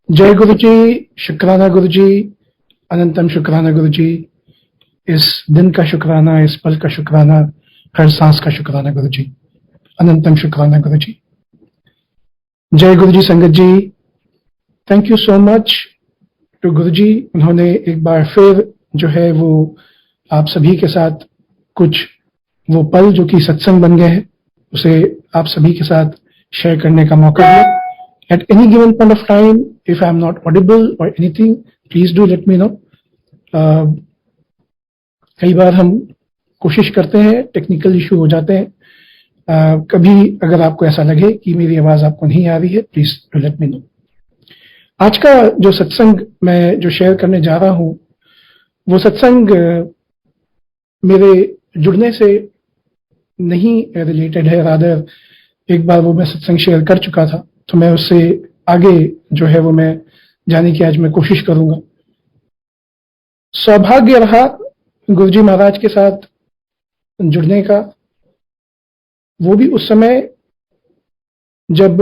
जय गुरु जी, शुक्राना गुरु जी, अनंतम शुक्राना गुरु जी। इस दिन का शुक्राना, इस पल का शुक्राना, हर सांस का शुक्राना गुरु जी, अनंतम शुक्राना गुरु जी। जय गुरु जी संगत जी, thank you so much to गुरु जी। उन्होंने एक बार फिर जो है वो आप सभी के साथ कुछ वो पल जो कि सत्संग बन गए हैं, उसे आप सभी के साथ शेयर करने का मौका दिया। At any given point of time, if I am not audible or anything, please do let me know. कई बार हम कोशिश करते हैं, टेक्निकल इशू हो जाते हैं। कभी अगर आपको ऐसा लगे कि मेरी आवाज आपको नहीं आ रही है, please do let me know. आज का जो सत्संग मैं जो शेयर करने जा रहा हूं, वो सत्संग मेरे जुड़ने से नहीं रिलेटेड है। रादर एक बार वो मैं सत्संग शेयर कर चुका था, तो मैं उससे आगे जो है वो मैं जाने की आज मैं कोशिश करूंगा। सौभाग्य रहा गुरुजी महाराज के साथ जुड़ने का, वो भी उस समय जब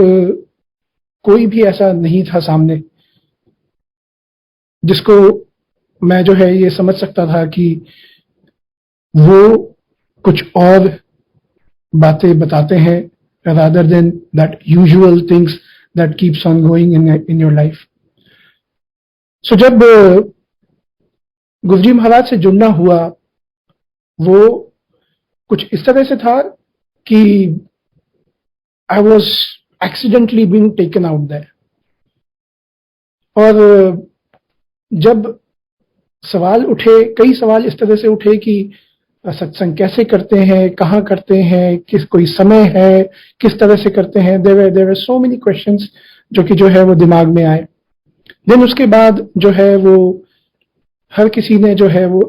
कोई भी ऐसा नहीं था सामने जिसको मैं जो है ये समझ सकता था कि वो कुछ और बातें बताते हैं rather than that usual things that keeps on going in your life. So जब गुरुजी महाराज से जुड़ना हुआ, वो कुछ इस तरह से था कि I was accidentally being taken out there. और जब सवाल उठे, कई सवाल इस तरह से उठे कि सत्संग कैसे करते हैं, कहाँ करते हैं, किस कोई समय है, किस तरह से करते हैं। There were so many questions जो कि जो है वो दिमाग में आए। देन उसके बाद जो है वो हर किसी ने जो है वो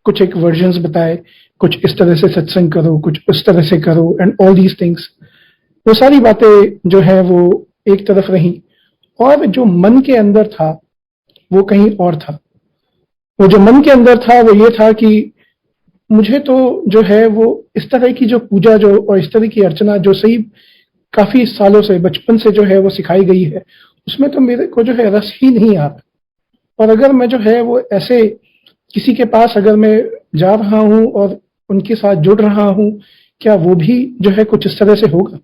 कुछ एक वर्जन्स बताए, कुछ इस तरह से सत्संग करो, कुछ उस तरह से करो, एंड ऑल दीज थिंग्स। वो सारी बातें जो है वो एक तरफ रही, और जो मन के अंदर था वो कहीं और था। वो जो मन के अंदर था वो ये था कि मुझे तो जो है वो इस तरह की जो पूजा जो और इस तरह की अर्चना जो सही काफी सालों से, बचपन से जो है वो सिखाई गई है, उसमें तो मेरे को जो है रस ही नहीं आ रहा। और अगर मैं जो है वो ऐसे किसी के पास अगर मैं जा रहा हूं और उनके साथ जुड़ रहा हूं, क्या वो भी जो है कुछ इस तरह से होगा?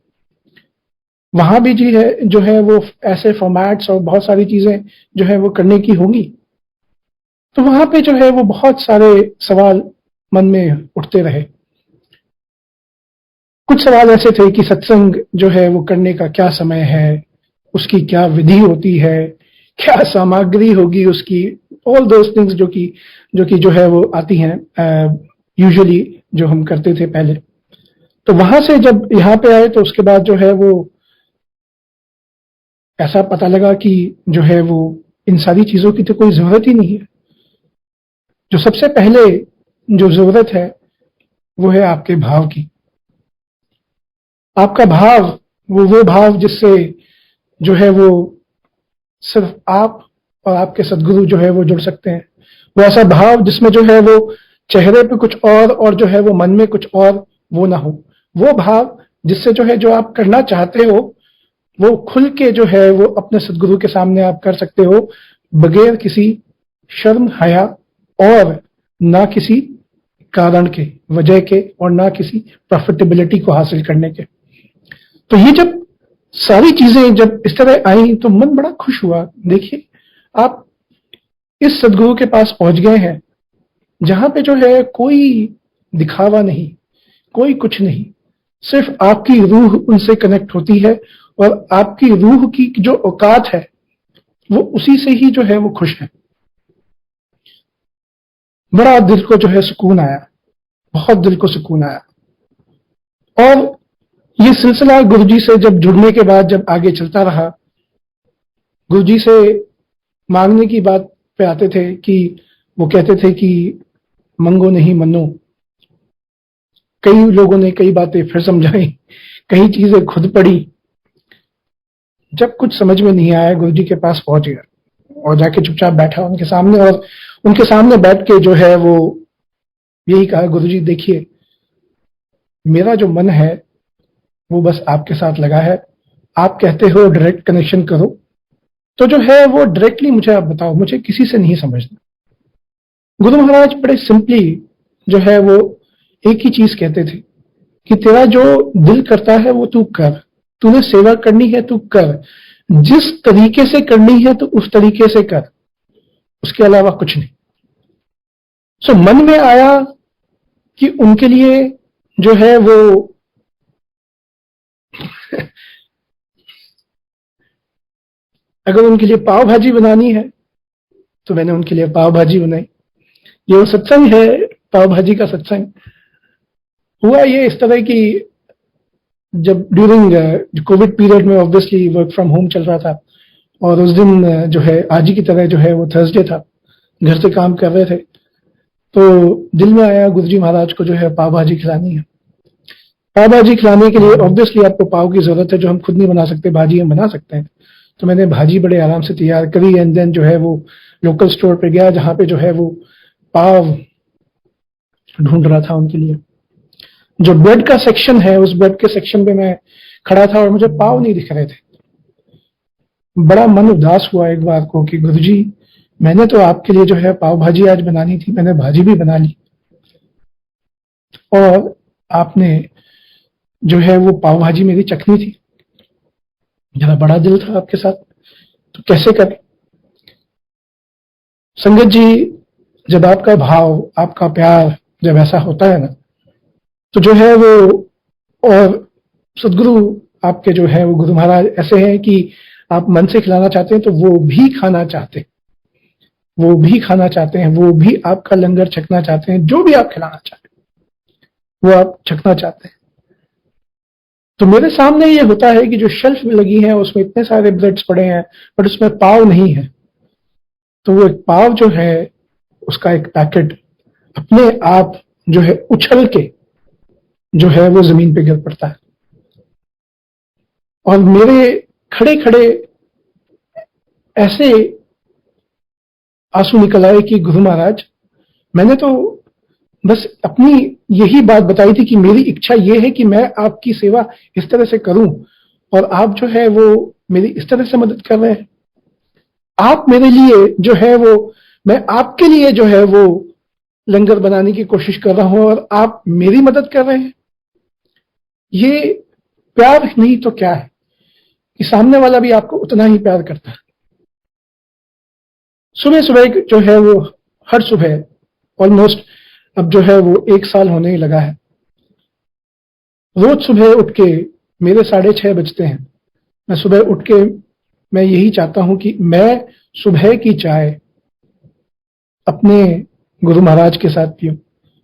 वहां भी जी है जो है वो ऐसे फॉर्मेट्स और बहुत सारी चीजें जो है वो करने की होंगी। तो वहां पे जो है वो बहुत सारे सवाल मन में उठते रहे। कुछ सवाल ऐसे थे कि सत्संग जो है वो करने का क्या समय है, उसकी क्या विधि होती है, क्या सामग्री होगी उसकी, ऑल दोज थिंग्स जो कि जो है वो आती हैं यूजुअली जो हम करते थे पहले। तो वहां से जब यहाँ पे आए तो उसके बाद जो है वो ऐसा पता लगा कि जो है वो इन सारी चीजों की तो कोई जरूरत ही नहीं है। जो सबसे पहले जो जरूरत है वो है आपके भाव की। आपका भाव, वो भाव जिससे जो है वो सिर्फ आप और आपके सदगुरु जो है वो जुड़ सकते हैं। वो ऐसा भाव जिसमें जो है वो चेहरे पे कुछ और जो है वो मन में कुछ और वो ना हो। वो भाव जिससे जो है जो आप करना चाहते हो वो खुल के जो है वो अपने सदगुरु के सामने आप कर सकते हो, बगैर किसी शर्म, हया और ना किसी कारण के, वजह के, और ना किसी प्रॉफिटेबिलिटी को हासिल करने के। तो ये जब सारी चीजें जब इस तरह आई तो मन बड़ा खुश हुआ। देखिए, आप इस सदगुरु के पास पहुंच गए हैं जहां पे जो है कोई दिखावा नहीं, कोई कुछ नहीं, सिर्फ आपकी रूह उनसे कनेक्ट होती है और आपकी रूह की जो औकात है वो उसी से ही जो है वो खुश है। बड़ा दिल को जो है सुकून आया, बहुत दिल को सुकून आया। और ये सिलसिला गुरुजी से जब जुड़ने के बाद जब आगे चलता रहा, गुरुजी से मांगने की बात पे आते थे कि वो कहते थे कि मंगो नहीं मनो। कई लोगों ने कई बातें फिर समझाई, कई चीजें खुद पढ़ी। जब कुछ समझ में नहीं आया, गुरुजी के पास पहुंच गया और जाके चुपचाप बैठा उनके सामने, और उनके सामने बैठ के जो है वो यही कहा, गुरुजी देखिए, मेरा जो मन है वो बस आपके साथ लगा है। आप कहते हो डायरेक्ट कनेक्शन करो, तो जो है वो डायरेक्टली मुझे आप बताओ, मुझे किसी से नहीं समझना। गुरु महाराज बड़े सिंपली जो है वो एक ही चीज कहते थे कि तेरा जो दिल करता है वो तू कर, तूने सेवा करनी है तू कर, जिस तरीके से करनी है तो उस तरीके से कर, उसके अलावा कुछ नहीं। सो मन में आया कि उनके लिए जो है वो अगर उनके लिए पाव भाजी बनानी है तो मैंने उनके लिए पाव भाजी बनाई। ये वो सत्संग है, पाव भाजी का सत्संग। हुआ ये इस तरह की, जब ड्यूरिंग कोविड पीरियड में ऑब्वियसली वर्क फ्रॉम होम चल रहा था, और उस दिन जो है आज ही की तरह जो है वो थर्सडे था, घर से काम कर रहे थे, तो दिल में आया गुरुजी महाराज को जो है पाव भाजी खिलानी है। पाव भाजी खिलाने के लिए ऑब्वियसली आपको पाव की जरूरत है, जो हम खुद नहीं बना सकते, भाजी हम बना सकते हैं। तो मैंने भाजी बड़े आराम से तैयार करी, एंड देन जो है वो लोकल स्टोर पे गया जहां पे जो है वो पाव ढूंढ रहा था उनके लिए। जो ब्रेड का सेक्शन है, उस ब्रेड के सेक्शन पे मैं खड़ा था और मुझे पाव नहीं दिख रहे थे। बड़ा मन उदास हुआ एक बार को कि गुरुजी, मैंने तो आपके लिए जो है पाव भाजी आज बनानी थी, मैंने भाजी भी बना ली, और आपने जो है वो पाव भाजी मेरी चखनी थी, जरा बड़ा दिल था आपके साथ, तो कैसे करें। संगत जी, जब आपका भाव, आपका प्यार जब ऐसा होता है ना, तो जो है वो, और सदगुरु आपके जो है वो गुरु महाराज ऐसे हैं कि आप मन से खिलाना चाहते हैं तो वो भी खाना चाहते हैं, वो भी खाना चाहते हैं, वो भी आपका लंगर छकना चाहते हैं, जो भी आप खिलाना चाहते हैं वो आप छकना चाहते हैं। तो मेरे सामने ये होता है कि जो शेल्फ में लगी है उसमें इतने सारे ब्रेड्स पड़े हैं, बट उसमें पाव नहीं है। तो वो एक पाव जो है उसका एक पैकेट अपने आप जो है उछल के जो है वो जमीन पे गिर पड़ता है, और मेरे खड़े खड़े ऐसे आंसू निकल आए कि गुरु महाराज, मैंने तो बस अपनी यही बात बताई थी कि मेरी इच्छा ये है कि मैं आपकी सेवा इस तरह से करूं, और आप जो है वो मेरी इस तरह से मदद कर रहे हैं। आप मेरे लिए जो है वो, मैं आपके लिए जो है वो लंगर बनाने की कोशिश कर रहा हूं और आप मेरी मदद कर रहे हैं। ये प्यार नहीं तो क्या है कि सामने वाला भी आपको उतना ही प्यार करता है। सुबह सुबह जो है वो हर सुबह ऑलमोस्ट अब जो है वो 1 साल होने ही लगा है, रोज सुबह उठ के मेरे 6:30 बजते हैं, मैं सुबह उठ के मैं यही चाहता हूं कि मैं सुबह की चाय अपने गुरु महाराज के साथ पीऊं,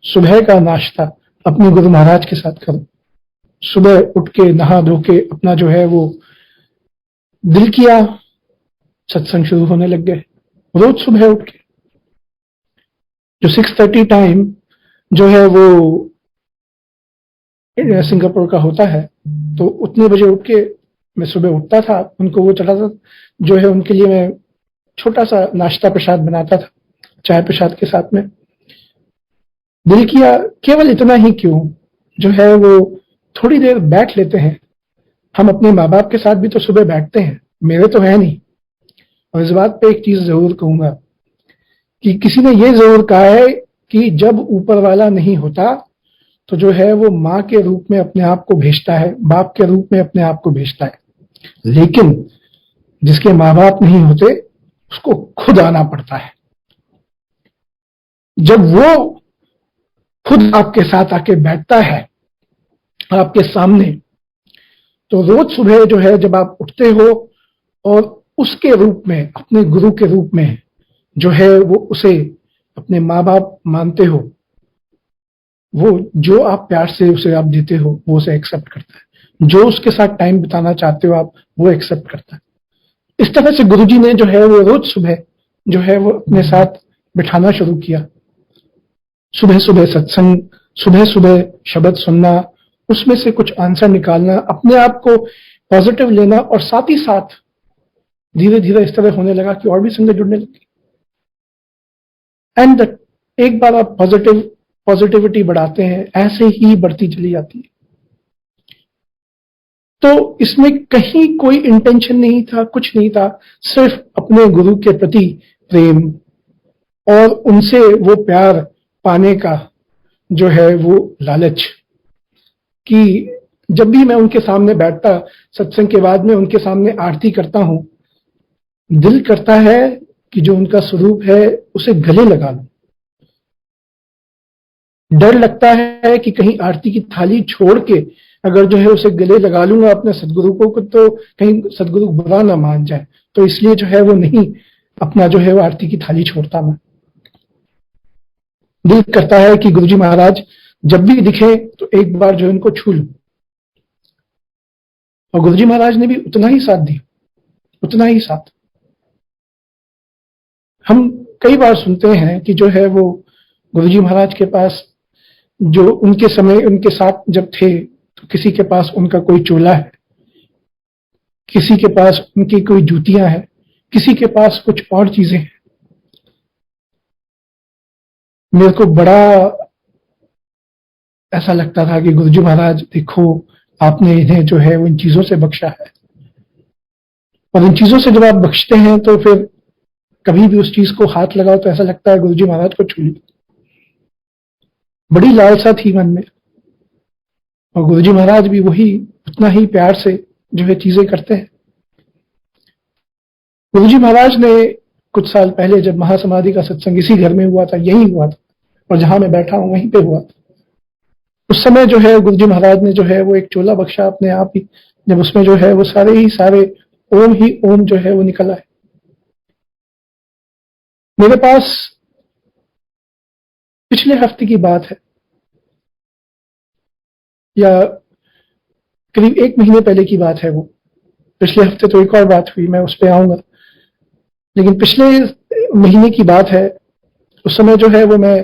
सुबह का नाश्ता अपने गुरु महाराज के साथ करूं, सुबह उठ के नहा धो के अपना जो है वो दिल किया, सत्संग शुरू होने लग गए। रोज सुबह उठ के जो 6:30 टाइम जो है वो सिंगापुर का होता है, तो उतने बजे उठ के मैं सुबह उठता था, उनको वो चढ़ाता, जो है उनके लिए मैं छोटा सा नाश्ता प्रसाद बनाता था चाय प्रसाद के साथ में। दिल किया केवल इतना ही क्यों, जो है वो थोड़ी देर बैठ लेते हैं। हम अपने माँ बाप के साथ भी तो सुबह बैठते हैं, मेरे तो है नहीं। और इस बात पे एक चीज जरूर कहूंगा कि किसी ने ये जरूर कहा है कि जब ऊपर वाला नहीं होता तो जो है वो माँ के रूप में अपने आप को भेजता है, बाप के रूप में अपने आप को भेजता है, लेकिन जिसके माँ बाप नहीं होते उसको खुद आना पड़ता है। जब वो खुद आपके साथ आके बैठता है आपके सामने, तो रोज सुबह जो है जब आप उठते हो और उसके रूप में, अपने गुरु के रूप में जो है वो उसे अपने माँ बाप मानते हो, वो जो आप प्यार से उसे आप देते हो वो उसे एक्सेप्ट करता है, जो उसके साथ टाइम बिताना चाहते हो आप वो एक्सेप्ट करता है। इस तरह से गुरुजी ने जो है वो रोज सुबह जो है वो अपने साथ बिठाना शुरू किया। सुबह सुबह सत्संग, सुबह सुबह शब्द सुनना, उसमें से कुछ आंसर निकालना, अपने आप को पॉजिटिव लेना, और साथ ही साथ धीरे धीरे इस तरह होने लगा कि और भी संगत जुड़ने लगी। एंड एक बार आप पॉजिटिविटी बढ़ाते हैं, ऐसे ही बढ़ती चली जाती है। तो इसमें कहीं कोई इंटेंशन नहीं था, कुछ नहीं था, सिर्फ अपने गुरु के प्रति प्रेम और उनसे वो प्यार पाने का जो है वो लालच, कि जब भी मैं उनके सामने बैठता सत्संग के बाद में उनके सामने आरती करता हूं, दिल करता है कि जो उनका स्वरूप है उसे गले लगा लूं। डर लगता है कि कहीं आरती की थाली छोड़ के अगर जो है उसे गले लगा लूंगा अपने सदगुरु को तो कहीं सदगुरु बुरा ना मान जाए, तो इसलिए जो है वो नहीं अपना जो है वो आरती की थाली छोड़ता मैं। दिल करता है कि गुरुजी महाराज जब भी दिखे तो एक बार जो इनको छू लूं। और गुरुजी महाराज ने भी उतना ही साथ दिया, उतना ही साथ। हम कई बार सुनते हैं कि जो है वो गुरुजी महाराज के पास जो उनके समय उनके साथ जब थे तो किसी के पास उनका कोई चोला है, किसी के पास उनकी कोई जूतियां हैं, किसी के पास कुछ और चीजें हैं। मेरे को बड़ा ऐसा लगता था कि गुरुजी महाराज देखो आपने इन्हें जो है वो इन चीजों से बख्शा है, और इन चीजों से जब आप बख्शते हैं तो फिर कभी भी उस चीज को हाथ लगाओ तो ऐसा लगता है गुरुजी महाराज को छू ली। बड़ी लालसा थी मन में, और गुरुजी महाराज भी वही उतना ही प्यार से जो है चीजें करते हैं। गुरुजी महाराज ने कुछ साल पहले जब महासमाधि का सत्संग इसी घर में हुआ था, यही हुआ था, और जहां मैं बैठा हूं वहीं पे हुआ था, उस समय जो है गुरुजी महाराज ने जो है वो एक चोला बख्शा अपने आप ही, जब उसमें जो है वो सारे ही सारे ओम ही ओम जो है वो निकल आए। मेरे पास पिछले हफ्ते की बात है या करीब 1 महीने पहले की बात है, वो पिछले हफ्ते तो एक और बात हुई, मैं उस पर आऊंगा, लेकिन पिछले महीने की बात है। उस समय जो है वो मैं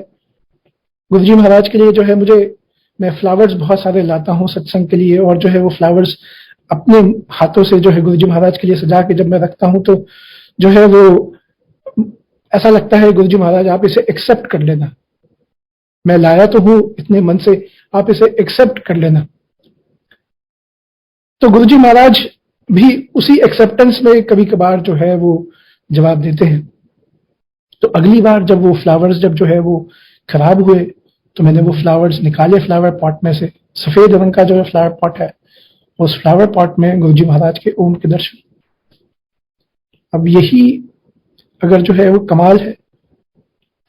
गुरुजी महाराज के लिए जो है मैं फ्लावर्स बहुत सारे लाता हूँ सत्संग के लिए, और जो है वो फ्लावर्स अपने हाथों से जो है गुरुजी महाराज के लिए सजा के जब मैं रखता हूँ तो जो है वो ऐसा लगता है गुरुजी महाराज आप इसे एक्सेप्ट कर लेना, मैं लाया तो हूं इतने मन से, आप इसे एक्सेप्ट कर लेना। तो गुरुजी महाराज भी उसी एक्सेप्टेंस में कभी कभार जो है वो जवाब देते हैं। तो अगली बार जब वो फ्लावर्स जब जो है वो खराब हुए तो मैंने वो फ्लावर्स निकाले फ्लावर पॉट में से, सफेद रंग का जो है फ्लावर पॉट है, उस फ्लावर पॉट में गुरुजी महाराज के ओम के दर्शन। अब यही अगर जो है वो कमाल है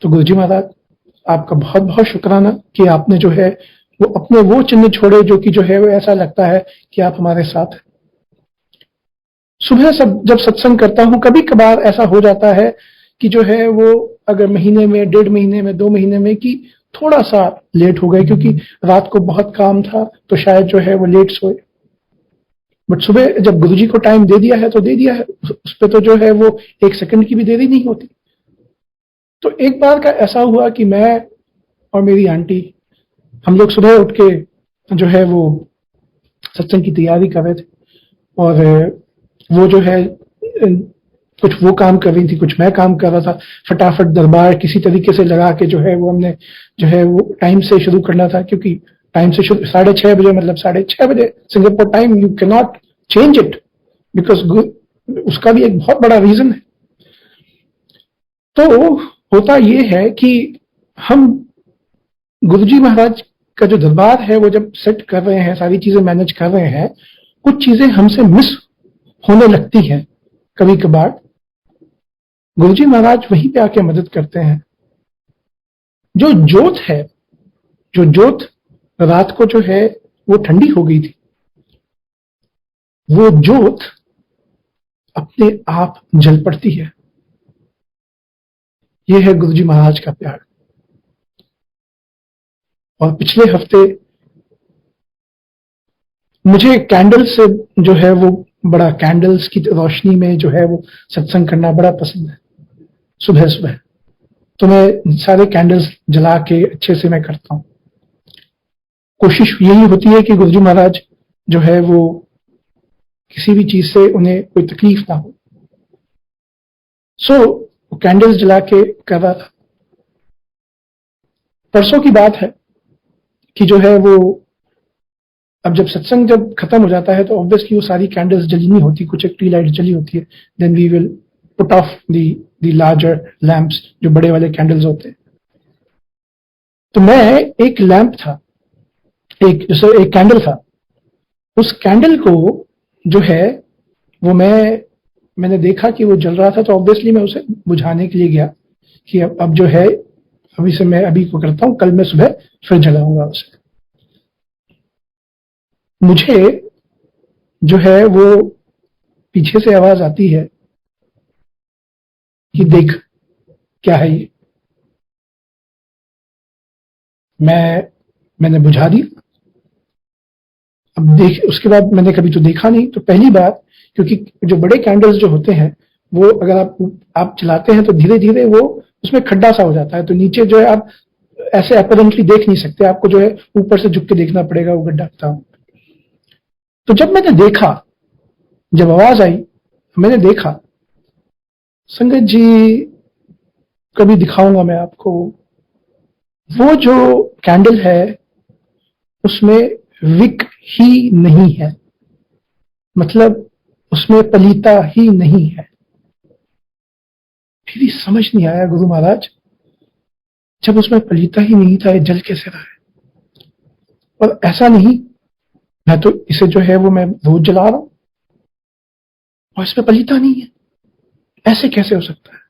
तो गुरुजी महाराज आपका बहुत बहुत शुक्राना कि आपने जो है वो अपने वो चिन्ह छोड़े जो कि जो है वो ऐसा लगता है कि आप हमारे साथ हैं। सुबह सब जब सत्संग करता हूं कभी कभार ऐसा हो जाता है कि जो है वो अगर महीने में 1.5 महीने में 2 महीने में कि थोड़ा सा लेट हो गए क्योंकि रात को बहुत काम था तो शायद जो है वो लेट सोए, बट सुबह जब गुरुजी को टाइम दे दिया है तो दे दिया है, उस पर तो जो है वो 1 सेकंड की भी देरी नहीं होती। तो एक बार का ऐसा हुआ कि मैं और मेरी आंटी हम लोग सुबह उठ के जो है वो सत्संग की तैयारी कर रहे थे, और वो जो है कुछ वो काम कर रही थी, कुछ मैं काम कर रहा था। फटाफट दरबार किसी तरीके से लगा के जो है वो हमने जो है वो टाइम से शुरू करना था, क्योंकि टाइम से शुरू 6:30 बजे, मतलब 6:30 बजे Singapore time, you can not change it because उसका भी एक बहुत बड़ा रीजन है। तो होता ये है कि हम गुरुजी महाराज का जो दरबार है वो जब सेट कर रहे हैं, सारी चीजें मैनेज कर रहे हैं, कुछ चीजें हमसे मिस होने लगती हैं कभी कभार। गुरुजी महाराज वहीं पे आके मदद करते हैं। जो जोत है, जो जोत रात को जो है वो ठंडी हो गई थी, वो जोत अपने आप जल पड़ती है। ये है गुरुजी महाराज का प्यार। और पिछले हफ्ते मुझे कैंडल से जो है वो बड़ा, कैंडल्स की रोशनी में जो है वो सत्संग करना बड़ा पसंद है। सुबह सुबह तो मैं सारे कैंडल्स जला के अच्छे से मैं करता हूं। कोशिश यही होती है कि गुरुजी महाराज जो है वो किसी भी चीज से उन्हें कोई तकलीफ ना हो। सो कैंडल्स जला के कर रहा था। परसों की बात है कि जो है वो अब जब सत्संग जब खत्म हो जाता है तो ऑब्वियसली वो सारी कैंडल्स जली नहीं होती, कुछ एक टी लाइट जली होती है, then we will put off the larger lamps, जो बड़े वाले कैंडल्स होते हैं। तो मैं, एक लैंप था, एक कैंडल था, उस कैंडल को जो है वो मैंने देखा कि वो जल रहा था, तो ऑब्वियसली मैं उसे बुझाने के लिए गया कि अब जो है, अभी से मैं अभी को करता हूं, कल मैं सुबह फिर जलाऊंगा उसे। मुझे जो है वो पीछे से आवाज आती है कि देख क्या है ये। मैंने बुझा दी। अब देख, उसके बाद मैंने कभी तो देखा नहीं, तो पहली बात, क्योंकि जो बड़े कैंडल्स जो होते हैं वो अगर आप चलाते हैं तो धीरे धीरे वो उसमें खड्डा सा हो जाता है, तो नीचे जो है आप ऐसे अपरेंटली देख नहीं सकते, आपको जो है ऊपर से झुक के देखना पड़ेगा वो गड्ढा था। तो जब मैंने देखा, जब आवाज आई, मैंने देखा, संगत जी कभी दिखाऊंगा मैं आपको, वो जो कैंडल है उसमें विक ही नहीं है, मतलब उसमें पलीता ही नहीं है। फिर समझ नहीं आया गुरु महाराज, जब उसमें पलीता ही नहीं था, ये जल कैसे रहा है? और ऐसा नहीं, मैं तो इसे जो है वो मैं रोज जला रहा हूं और इसमें पलीता नहीं है, ऐसे कैसे हो सकता है?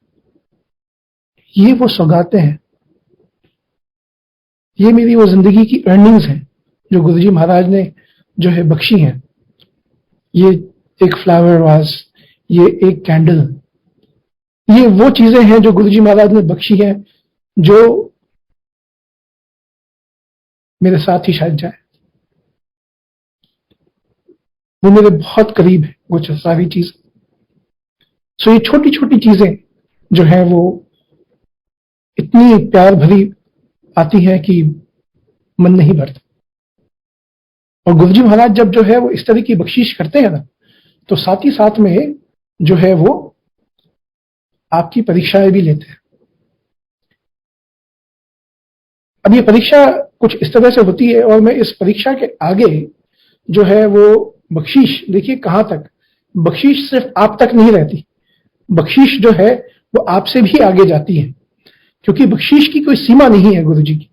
ये वो सौगातें हैं, ये मेरी वो जिंदगी की अर्निंग्स हैं जो गुरुजी महाराज ने जो है बख्शी हैं। ये एक फ्लावर वाज, ये एक कैंडल, ये वो चीजें हैं जो गुरुजी महाराज ने बख्शी हैं, जो मेरे साथ ही शायद जाए। वो मेरे बहुत करीब है वो सारी चीज। सो ये छोटी छोटी चीजें जो है वो इतनी प्यार भरी आती है कि मन नहीं भरता। और गुरुजी महाराज जब जो है वो इस तरह की बख्शीश करते हैं ना, तो साथ ही साथ में जो है वो आपकी परीक्षाएं भी लेते हैं। अब ये परीक्षा कुछ इस तरह से होती है, और मैं इस परीक्षा के आगे जो है वो बख्शीश, देखिए कहां तक बख्शीश सिर्फ आप तक नहीं रहती, बख्शीश जो है वो आपसे भी आगे जाती है, क्योंकि बख्शीश की कोई सीमा नहीं है गुरु जी की।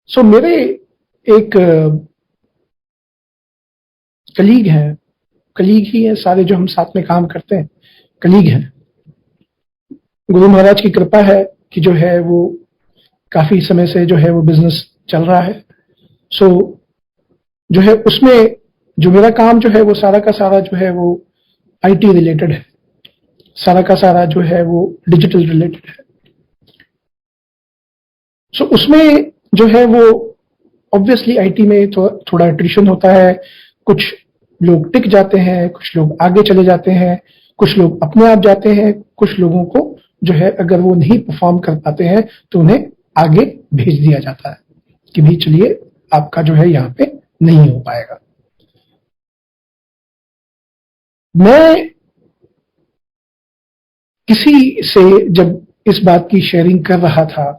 सो मेरे एक कलीग हैं, कलीग ही है सारे, जो हम साथ में काम करते हैं कलीग हैं। गुरु महाराज की कृपा है कि जो है वो काफी समय से जो है वो बिजनेस चल रहा है। सो जो है उसमें जो मेरा काम जो है वो सारा का सारा जो है वो आईटी रिलेटेड है, सारा का सारा जो है वो डिजिटल रिलेटेड है। सो उसमें जो है वो ऑब्वियसली आईटी में थोड़ा एट्रिशन होता है, कुछ लोग टिक जाते हैं, कुछ लोग आगे चले जाते हैं, कुछ लोग अपने आप जाते हैं, कुछ लोगों को जो है अगर वो नहीं परफॉर्म कर पाते हैं तो उन्हें आगे भेज दिया जाता है कि भाई चलिए आपका जो है यहाँ पे नहीं हो पाएगा। मैं किसी से जब इस बात की शेयरिंग कर रहा था,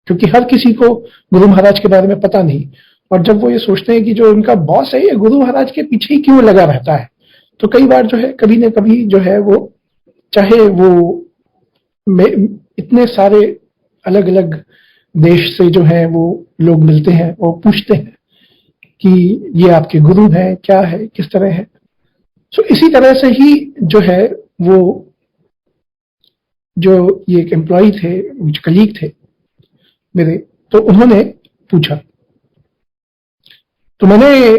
क्योंकि हर किसी को गुरु महाराज के बारे में पता नहीं, और जब वो ये सोचते हैं कि जो उनका बॉस है ये गुरु महाराज के पीछे ही क्यों लगा रहता है, तो कई बार जो है कभी न कभी जो है वो, चाहे वो इतने सारे अलग अलग देश से जो है वो लोग मिलते हैं और पूछते हैं कि ये आपके गुरु हैं, क्या है, किस तरह है। सो इसी तरह से ही जो है वो, जो ये एक एम्प्लॉय थे, जो कलीग थे मेरे, तो उन्होंने पूछा, तो मैंने,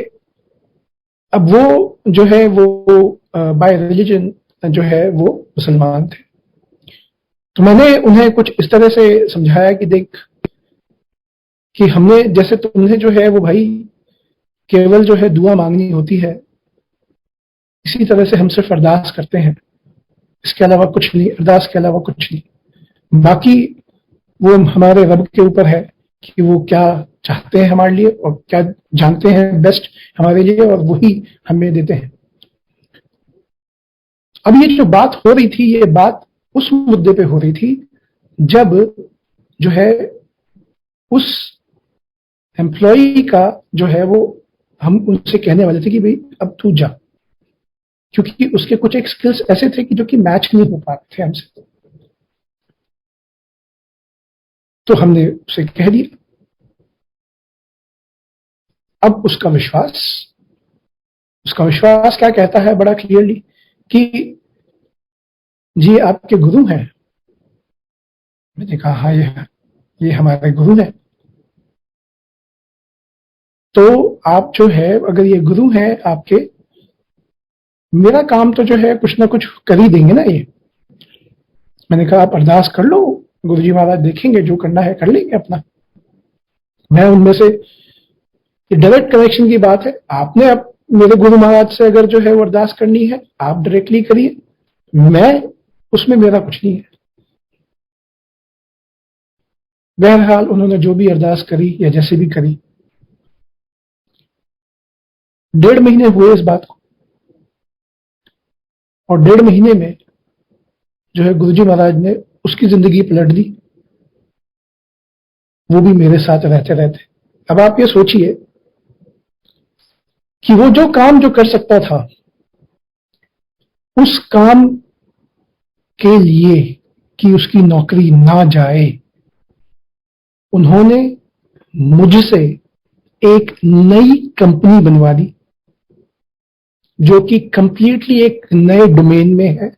अब वो जो है वो बाय रिलीजन जो है वो मुसलमान थे, तो मैंने उन्हें कुछ इस तरह से समझाया कि देख, कि हमने जैसे तुमने जो है वो भाई केवल जो है दुआ मांगनी होती है, इसी तरह से हम सिर्फ अरदास करते हैं, इसके अलावा कुछ नहीं, अरदास के अलावा कुछ नहीं। बाकी वो हमारे रब के ऊपर है कि वो क्या चाहते हैं हमारे लिए और क्या जानते हैं बेस्ट हमारे लिए, और वही हमें देते हैं। अब ये जो बात हो रही थी, ये बात उस मुद्दे पे हो रही थी जब जो है उस एम्प्लॉय का जो है वो, हम उनसे कहने वाले थे कि भाई अब तू जा, क्योंकि उसके कुछ एक स्किल्स ऐसे थे कि जो कि मैच नहीं हो पा रहे थे हमसे। तो हमने उसे कह दिया। अब उसका विश्वास क्या कहता है बड़ा क्लियरली कि जी आपके गुरु हैं। मैंने कहा हाँ, ये हमारे गुरु हैं। तो आप जो है, अगर ये गुरु हैं आपके, मेरा काम तो जो है कुछ ना कुछ कर ही देंगे ना ये। मैंने कहा आप अरदास कर लो, गुरुजी महाराज देखेंगे, जो करना है कर लेंगे अपना। मैं उनमें से, डायरेक्ट कनेक्शन की बात है। आपने अब मेरे गुरु महाराज से अगर जो है वो अरदास करनी है, आप डायरेक्टली करिए, मैं उसमें मेरा कुछ नहीं है। बहरहाल उन्होंने जो भी अरदास करी या जैसे भी करी, 1.5 महीने हुए इस बात को, और 1.5 महीने में जो है गुरुजी महाराज ने उसकी जिंदगी पलट दी, वो भी मेरे साथ रहते रहते। अब आप ये सोचिए कि वो जो काम जो कर सकता था, उस काम के लिए कि उसकी नौकरी ना जाए, उन्होंने मुझसे एक नई कंपनी बनवा दी, जो कि कंप्लीटली एक नए डोमेन में है।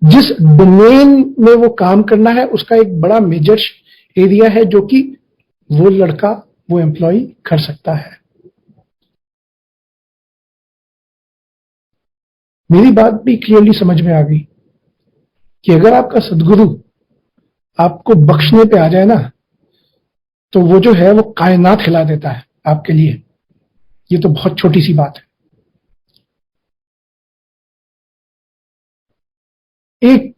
जिस डोमेन में वो काम करना है उसका एक बड़ा मेजर एरिया है जो कि वो लड़का, वो एम्प्लॉय कर सकता है। मेरी बात भी क्लियरली समझ में आ गई कि अगर आपका सदगुरु आपको बख्शने पे आ जाए ना, तो वो जो है वो कायनात हिला देता है आपके लिए। ये तो बहुत छोटी सी बात है। एक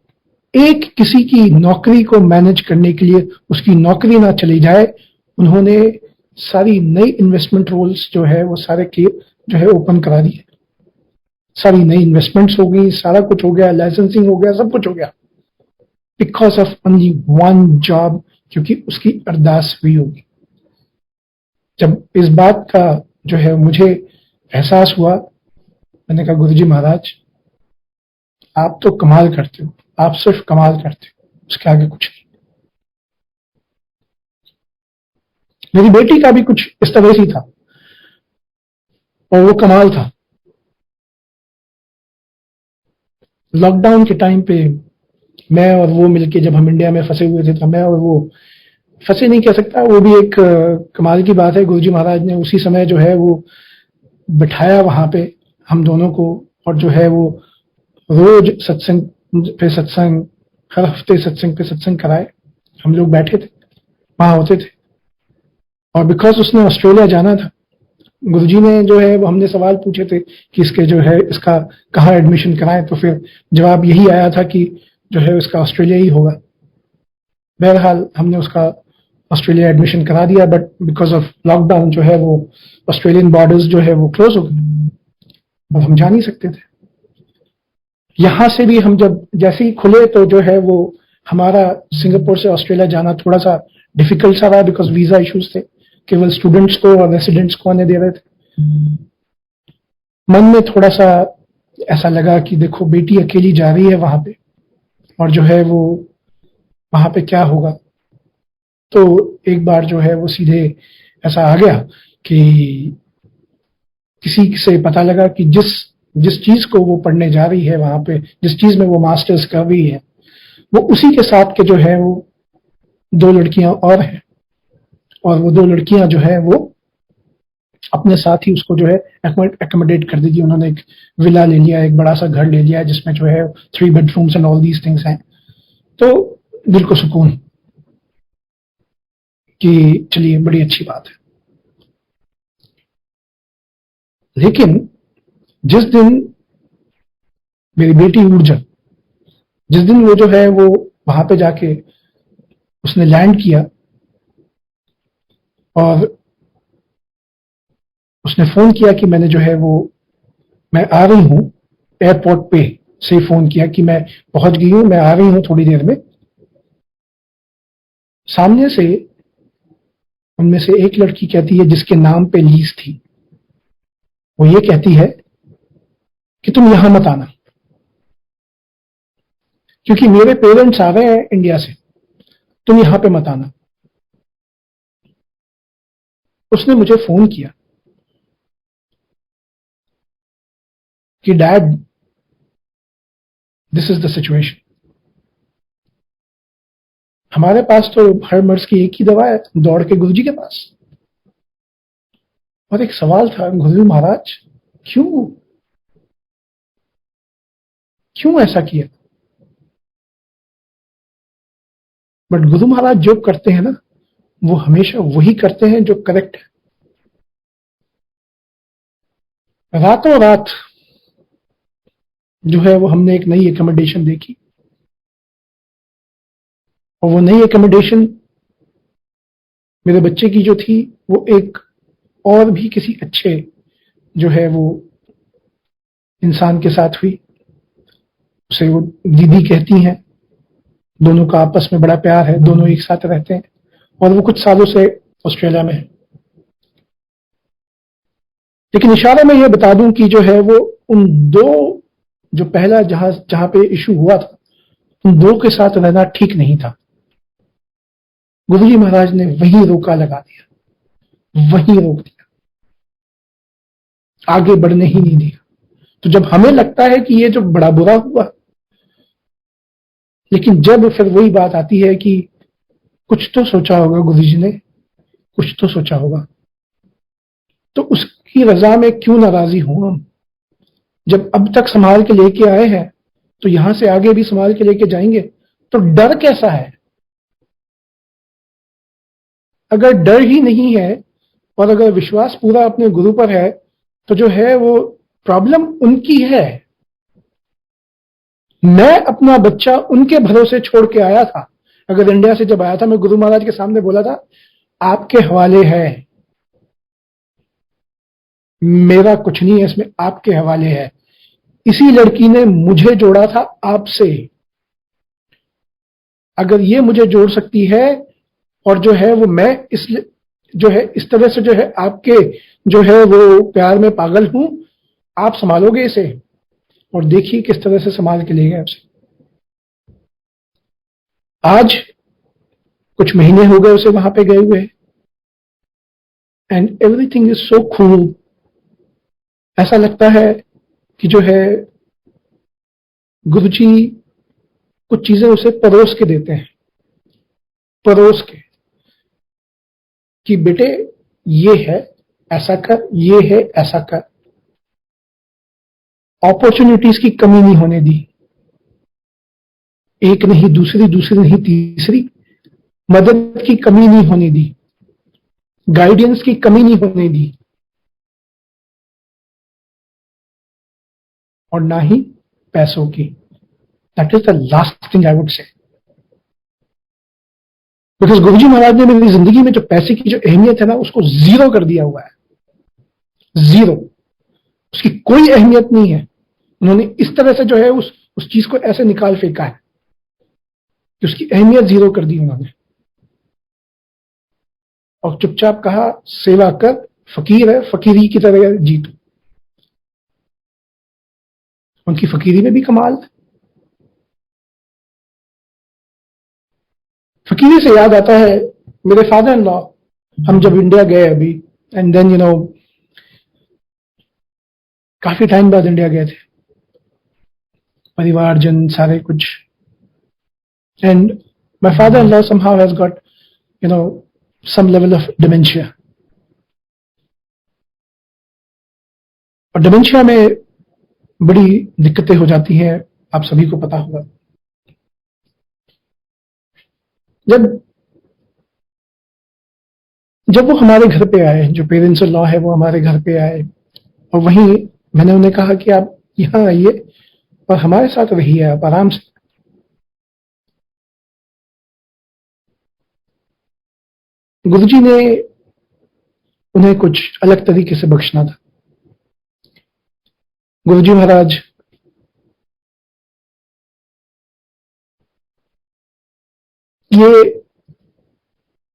एक किसी की नौकरी को मैनेज करने के लिए उसकी नौकरी ना चली जाए, उन्होंने सारी नई इन्वेस्टमेंट रोल्स जो है वो सारे के जो है ओपन करा दिए। सारी नई इन्वेस्टमेंट्स हो गई, सारा कुछ हो गया, लाइसेंसिंग हो गया, सब कुछ हो गया, because of only one job, क्योंकि उसकी अरदास हुई होगी। जब इस बात का जो है मुझे एहसास हुआ, मैंने कहा गुरुजी महाराज आप तो कमाल करते हो, आप सिर्फ कमाल करते हो, उसके आगे कुछ नहीं। मेरी बेटी का भी कुछ इस तरह से था और वो कमाल था। लॉकडाउन के टाइम पे मैं और वो मिलके, जब हम इंडिया में फंसे हुए थे, तो मैं और वो, फंसे नहीं कह सकता, वो भी एक कमाल की बात है। गुरुजी महाराज ने उसी समय जो है वो बिठाया वहां पे हम दोनों को, और जो है वो रोज सत्संग पे सत्संग, हर हफ्ते सत्संग पे सत्संग कराए। हम लोग बैठे थे, वहां होते थे। और बिकॉज उसने ऑस्ट्रेलिया जाना था, गुरुजी ने जो है वो, हमने सवाल पूछे थे कि इसके जो है इसका कहाँ एडमिशन कराएं, तो फिर जवाब यही आया था कि जो है इसका ऑस्ट्रेलिया ही होगा। बहरहाल हमने उसका ऑस्ट्रेलिया एडमिशन करा दिया, बट बिकॉज ऑफ लॉकडाउन जो है वो ऑस्ट्रेलियन बॉर्डर्स जो है वो क्लोज हो गए, अब हम जा नहीं सकते थे। यहां से भी हम जब जैसे ही खुले, तो जो है वो हमारा सिंगापुर से ऑस्ट्रेलिया जाना थोड़ा सा डिफिकल्ट सा रहा, बिकॉज वीजा इश्यूज थे, केवल स्टूडेंट्स को और रेसिडेंट्स को आने दे रहे थे। मन में थोड़ा सा ऐसा लगा कि देखो बेटी अकेली जा रही है वहां पे, और जो है वो वहां पे क्या होगा। तो एक बार जो है वो सीधे ऐसा आ गया कि किसी से पता लगा कि जिस जिस चीज को वो पढ़ने जा रही है वहां पे, जिस चीज में वो मास्टर्स कर रही है, वो उसी के साथ के जो है वो 2 लड़कियां और हैं। और वो 2 लड़कियां जो है वो अपने साथ ही उसको जो है एकोमोडेट कर देगी। उन्होंने एक विला ले लिया, एक बड़ा सा घर ले लिया है जिसमें जो है 3 bedrooms and all these things हैं। तो दिल को सुकून कि चलिए बड़ी अच्छी बात है। लेकिन जिस दिन मेरी बेटी ऊर्जा, जिस दिन वो जो है वो वहां पे जाके उसने लैंड किया और उसने फोन किया कि मैंने जो है वो, मैं आ रही हूं, एयरपोर्ट पे से फोन किया कि मैं पहुंच गई हूं, मैं आ रही हूं थोड़ी देर में। सामने से उनमें से एक लड़की कहती है, जिसके नाम पे लीज थी, वो ये कहती है कि तुम यहां मत आना, क्योंकि मेरे पेरेंट्स आ रहे हैं इंडिया से, तुम यहां पे मत आना। उसने मुझे फोन किया कि dad, this is the situation. हमारे पास तो हर मर्ज की एक ही दवा है, दौड़ के गुरुजी के पास। और एक सवाल था, गुरुजी महाराज क्यों क्यों ऐसा किया? बट गुरु महाराज जो करते हैं ना, वो हमेशा वही करते हैं जो करेक्ट है। रातों रात जो है वो हमने एक नई एकोमोडेशन देखी, और वो नई एकोमोडेशन मेरे बच्चे की जो थी, वो एक और भी किसी अच्छे जो है वो इंसान के साथ हुई। उसे वो दीदी कहती हैं, दोनों का आपस में बड़ा प्यार है, दोनों एक साथ रहते हैं, और वो कुछ सालों से ऑस्ट्रेलिया में है। लेकिन इशारे में ये बता दूं कि जो है वो उन दो, जो पहला जहां पे इशू हुआ था, उन दो के साथ रहना ठीक नहीं था। गुरुजी महाराज ने वही रोका लगा दिया, वही रोक दिया, आगे बढ़ने ही नहीं दिया। तो जब हमें लगता है कि ये जो बड़ा बुरा हुआ, लेकिन जब फिर वही बात आती है कि कुछ तो सोचा होगा गुरुजी ने, कुछ तो सोचा होगा, तो उसकी रजा में क्यों नाराजी हूं हम? जब अब तक संभाल के लेके आए हैं, तो यहां से आगे भी संभाल के लेके जाएंगे, तो डर कैसा है? अगर डर ही नहीं है और अगर विश्वास पूरा अपने गुरु पर है, तो जो है वो प्रॉब्लम उनकी है। मैं अपना बच्चा उनके भरोसे छोड़ के आया था। अगर इंडिया से जब आया था, मैं गुरु महाराज के सामने बोला था, आपके हवाले है, मेरा कुछ नहीं है इसमें, आपके हवाले है। इसी लड़की ने मुझे जोड़ा था आपसे। अगर ये मुझे जोड़ सकती है, और जो है वो मैं इस जो है इस तरह से जो है आपके जो है वो प्यार में पागल हूं, आप संभालोगे इसे, और देखिए किस तरह से संभाल के ले गए उसे। आज कुछ महीने हो गए उसे वहां पे गए हुए, and everything is so cool. ऐसा लगता है कि जो है गुरुजी कुछ चीजें उसे परोस के देते हैं, परोस के, कि बेटे ये है ऐसा कर, ये है ऐसा कर। अपॉर्चुनिटीज की कमी नहीं होने दी, एक नहीं दूसरी, दूसरी नहीं तीसरी, मदद की कमी नहीं होने दी, गाइडेंस की कमी नहीं होने दी, और ना ही पैसों की। That is the last thing I would say. Because गुरुजी महाराज ने मेरी जिंदगी में जो पैसे की जो अहमियत है ना, उसको जीरो कर दिया हुआ है, जीरो। उसकी कोई अहमियत नहीं है। उन्होंने इस तरह से जो है उस चीज को ऐसे निकाल फेंका है कि उसकी अहमियत जीरो कर दी उन्होंने, और चुपचाप कहा सेवा कर, फकीर है, फकीरी की तरह जी तू। उनकी फकीरी में भी कमाल है। फकीरी से याद आता है, मेरे फादर इन लॉ, हम जब इंडिया गए अभी, एंड देन काफी टाइम बाद इंडिया गए थे, परिवारजन सारे कुछ, and my father in law somehow has got some level of dementia. और डिमेंशिया में बड़ी दिक्कतें हो जाती हैं, आप सभी को पता होगा। जब जब वो हमारे घर पे आए, जो पेरेंट्स लॉ है वो हमारे घर पे आए, और वहीं मैंने उन्हें कहा कि आप यहाँ आइए और हमारे साथ रहिए, आप आराम से। गुरुजी ने उन्हें कुछ अलग तरीके से बख्शना था। गुरुजी महाराज ये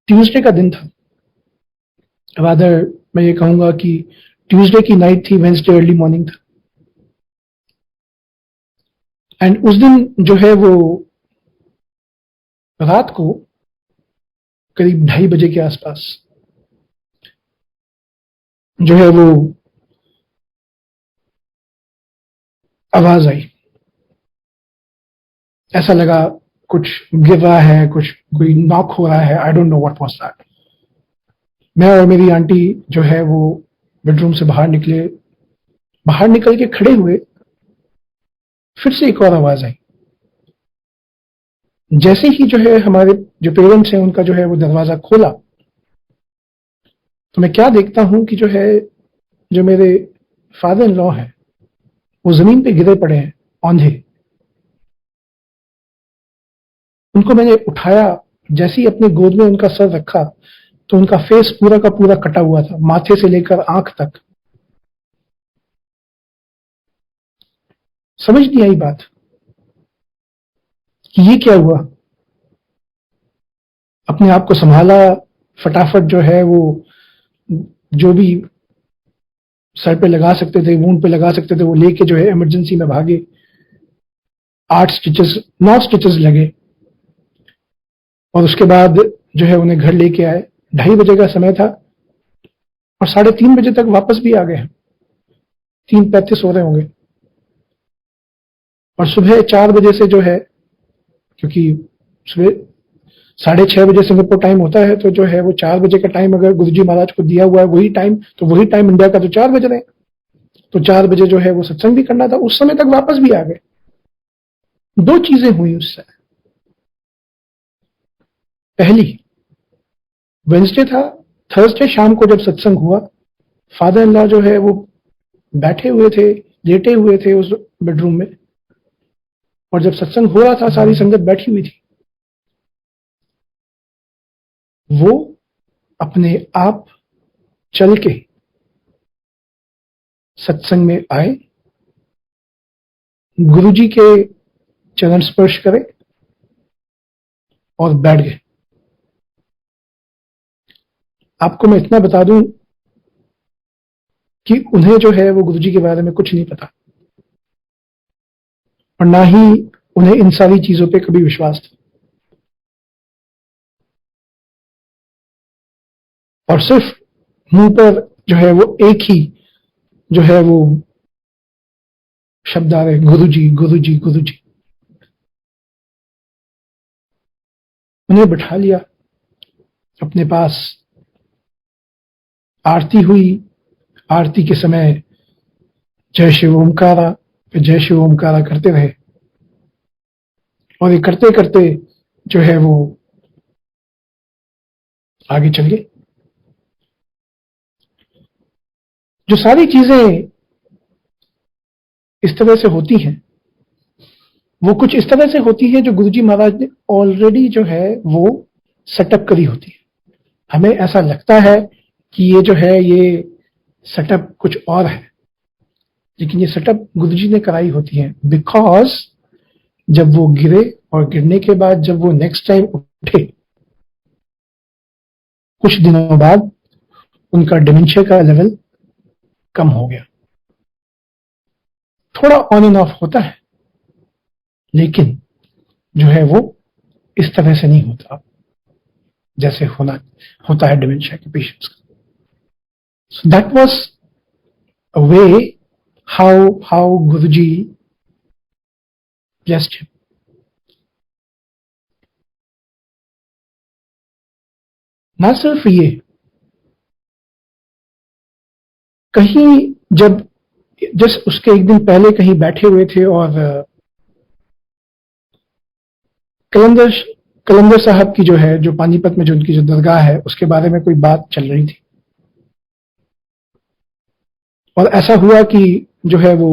ट्यूसडे का दिन था, रादर मैं ये कहूंगा कि ट्यूसडे की नाइट थी, वेंसडे अर्ली मॉर्निंग था। एंड उस दिन जो है वो रात को करीब 2:30 बजे के आसपास जो है वो आवाज आई। ऐसा लगा कुछ गिर रहा है, कुछ कोई नॉक हो रहा है। I don't know what was that. मैं और मेरी आंटी जो है वो बेडरूम से बाहर निकले। बाहर निकल के खड़े हुए, फिर से एक और आवाज आई। जैसे ही जो है हमारे जो पेरेंट्स हैं उनका जो है वो दरवाजा खोला, तो मैं क्या देखता हूं कि जो है जो मेरे फादर इन लॉ हैं वो जमीन पे गिरे पड़े हैं, औंधे। उनको मैंने उठाया, जैसे ही अपनी गोद में उनका सर रखा तो उनका फेस पूरा का पूरा कटा हुआ था, माथे से लेकर आंख तक। समझ नहीं आई बात कि ये क्या हुआ। अपने आप को संभाला, फटाफट जो है वो जो भी सर पे लगा सकते थे, वूंड पे लगा सकते थे, वो लेके जो है इमरजेंसी में भागे। 8 स्टिचेस, 9 स्टिचेस लगे और उसके बाद जो है उन्हें घर लेके आए। 2:30 बजे का समय था और 3:30 बजे तक वापस भी आ गए हैं। 3:35 हो रहे होंगे और सुबह 4 बजे से जो है, क्योंकि सुबह 6:30 बजे सिंगापुर टाइम होता है, तो जो है वो 4 बजे का टाइम अगर गुरुजी महाराज को दिया हुआ है वही टाइम, तो वही टाइम इंडिया का तो 4 बज रहे हैं। तो 4 बजे जो है वो सत्संग भी करना था, उस समय तक वापस भी आ गए। 2 चीजें हुई उससे। पहली, वेंसडे था, थर्सडे शाम को जब सत्संग हुआ, फादर इन लॉ जो है वो बैठे हुए थे, लेटे हुए थे उस बेडरूम में, और जब सत्संग हो रहा था सारी संगत बैठी हुई थी। वो अपने आप चल के सत्संग में आए, गुरुजी के चरण स्पर्श करे और बैठ गए। आपको मैं इतना बता दूं कि उन्हें जो है वो गुरुजी के बारे में कुछ नहीं पता और ना ही उन्हें इन सारी चीजों पे कभी विश्वास था। और सिर्फ मुंह पर जो है वो एक ही जो है वो शब्द आ रहे, गुरुजी गुरुजी गुरुजी। उन्हें बिठा लिया अपने पास। आरती हुई। आरती के समय जय शिव ओमकारा, जय शिव ओमकारा करते रहे और ये करते करते जो है वो आगे चल गए। जो सारी चीजें इस तरह से होती हैं वो कुछ इस तरह से होती है जो गुरुजी महाराज ने ऑलरेडी जो है वो सेटअप करी होती है। हमें ऐसा लगता है कि ये जो है ये सेटअप कुछ और है, लेकिन ये सेटअप गुरुजी ने कराई होती है। बिकॉज जब वो गिरे और गिरने के बाद जब वो नेक्स्ट टाइम उठे, कुछ दिनों बाद उनका डिमेंशिया का लेवल कम हो गया। थोड़ा ऑन एंड ऑफ होता है, लेकिन जो है वो इस तरह से नहीं होता जैसे होता है डिमेंशिया के पेशेंट्स का। So that was a way how Guruji blessed him. ना सिर्फ ये, कहीं जब जस्ट उसके एक दिन पहले कहीं बैठे हुए थे और कलंदर कलंदर साहब की जो है, जो पानीपत में जो उनकी जो दरगाह है, उसके बारे में कोई बात चल रही थी। और ऐसा हुआ कि जो है वो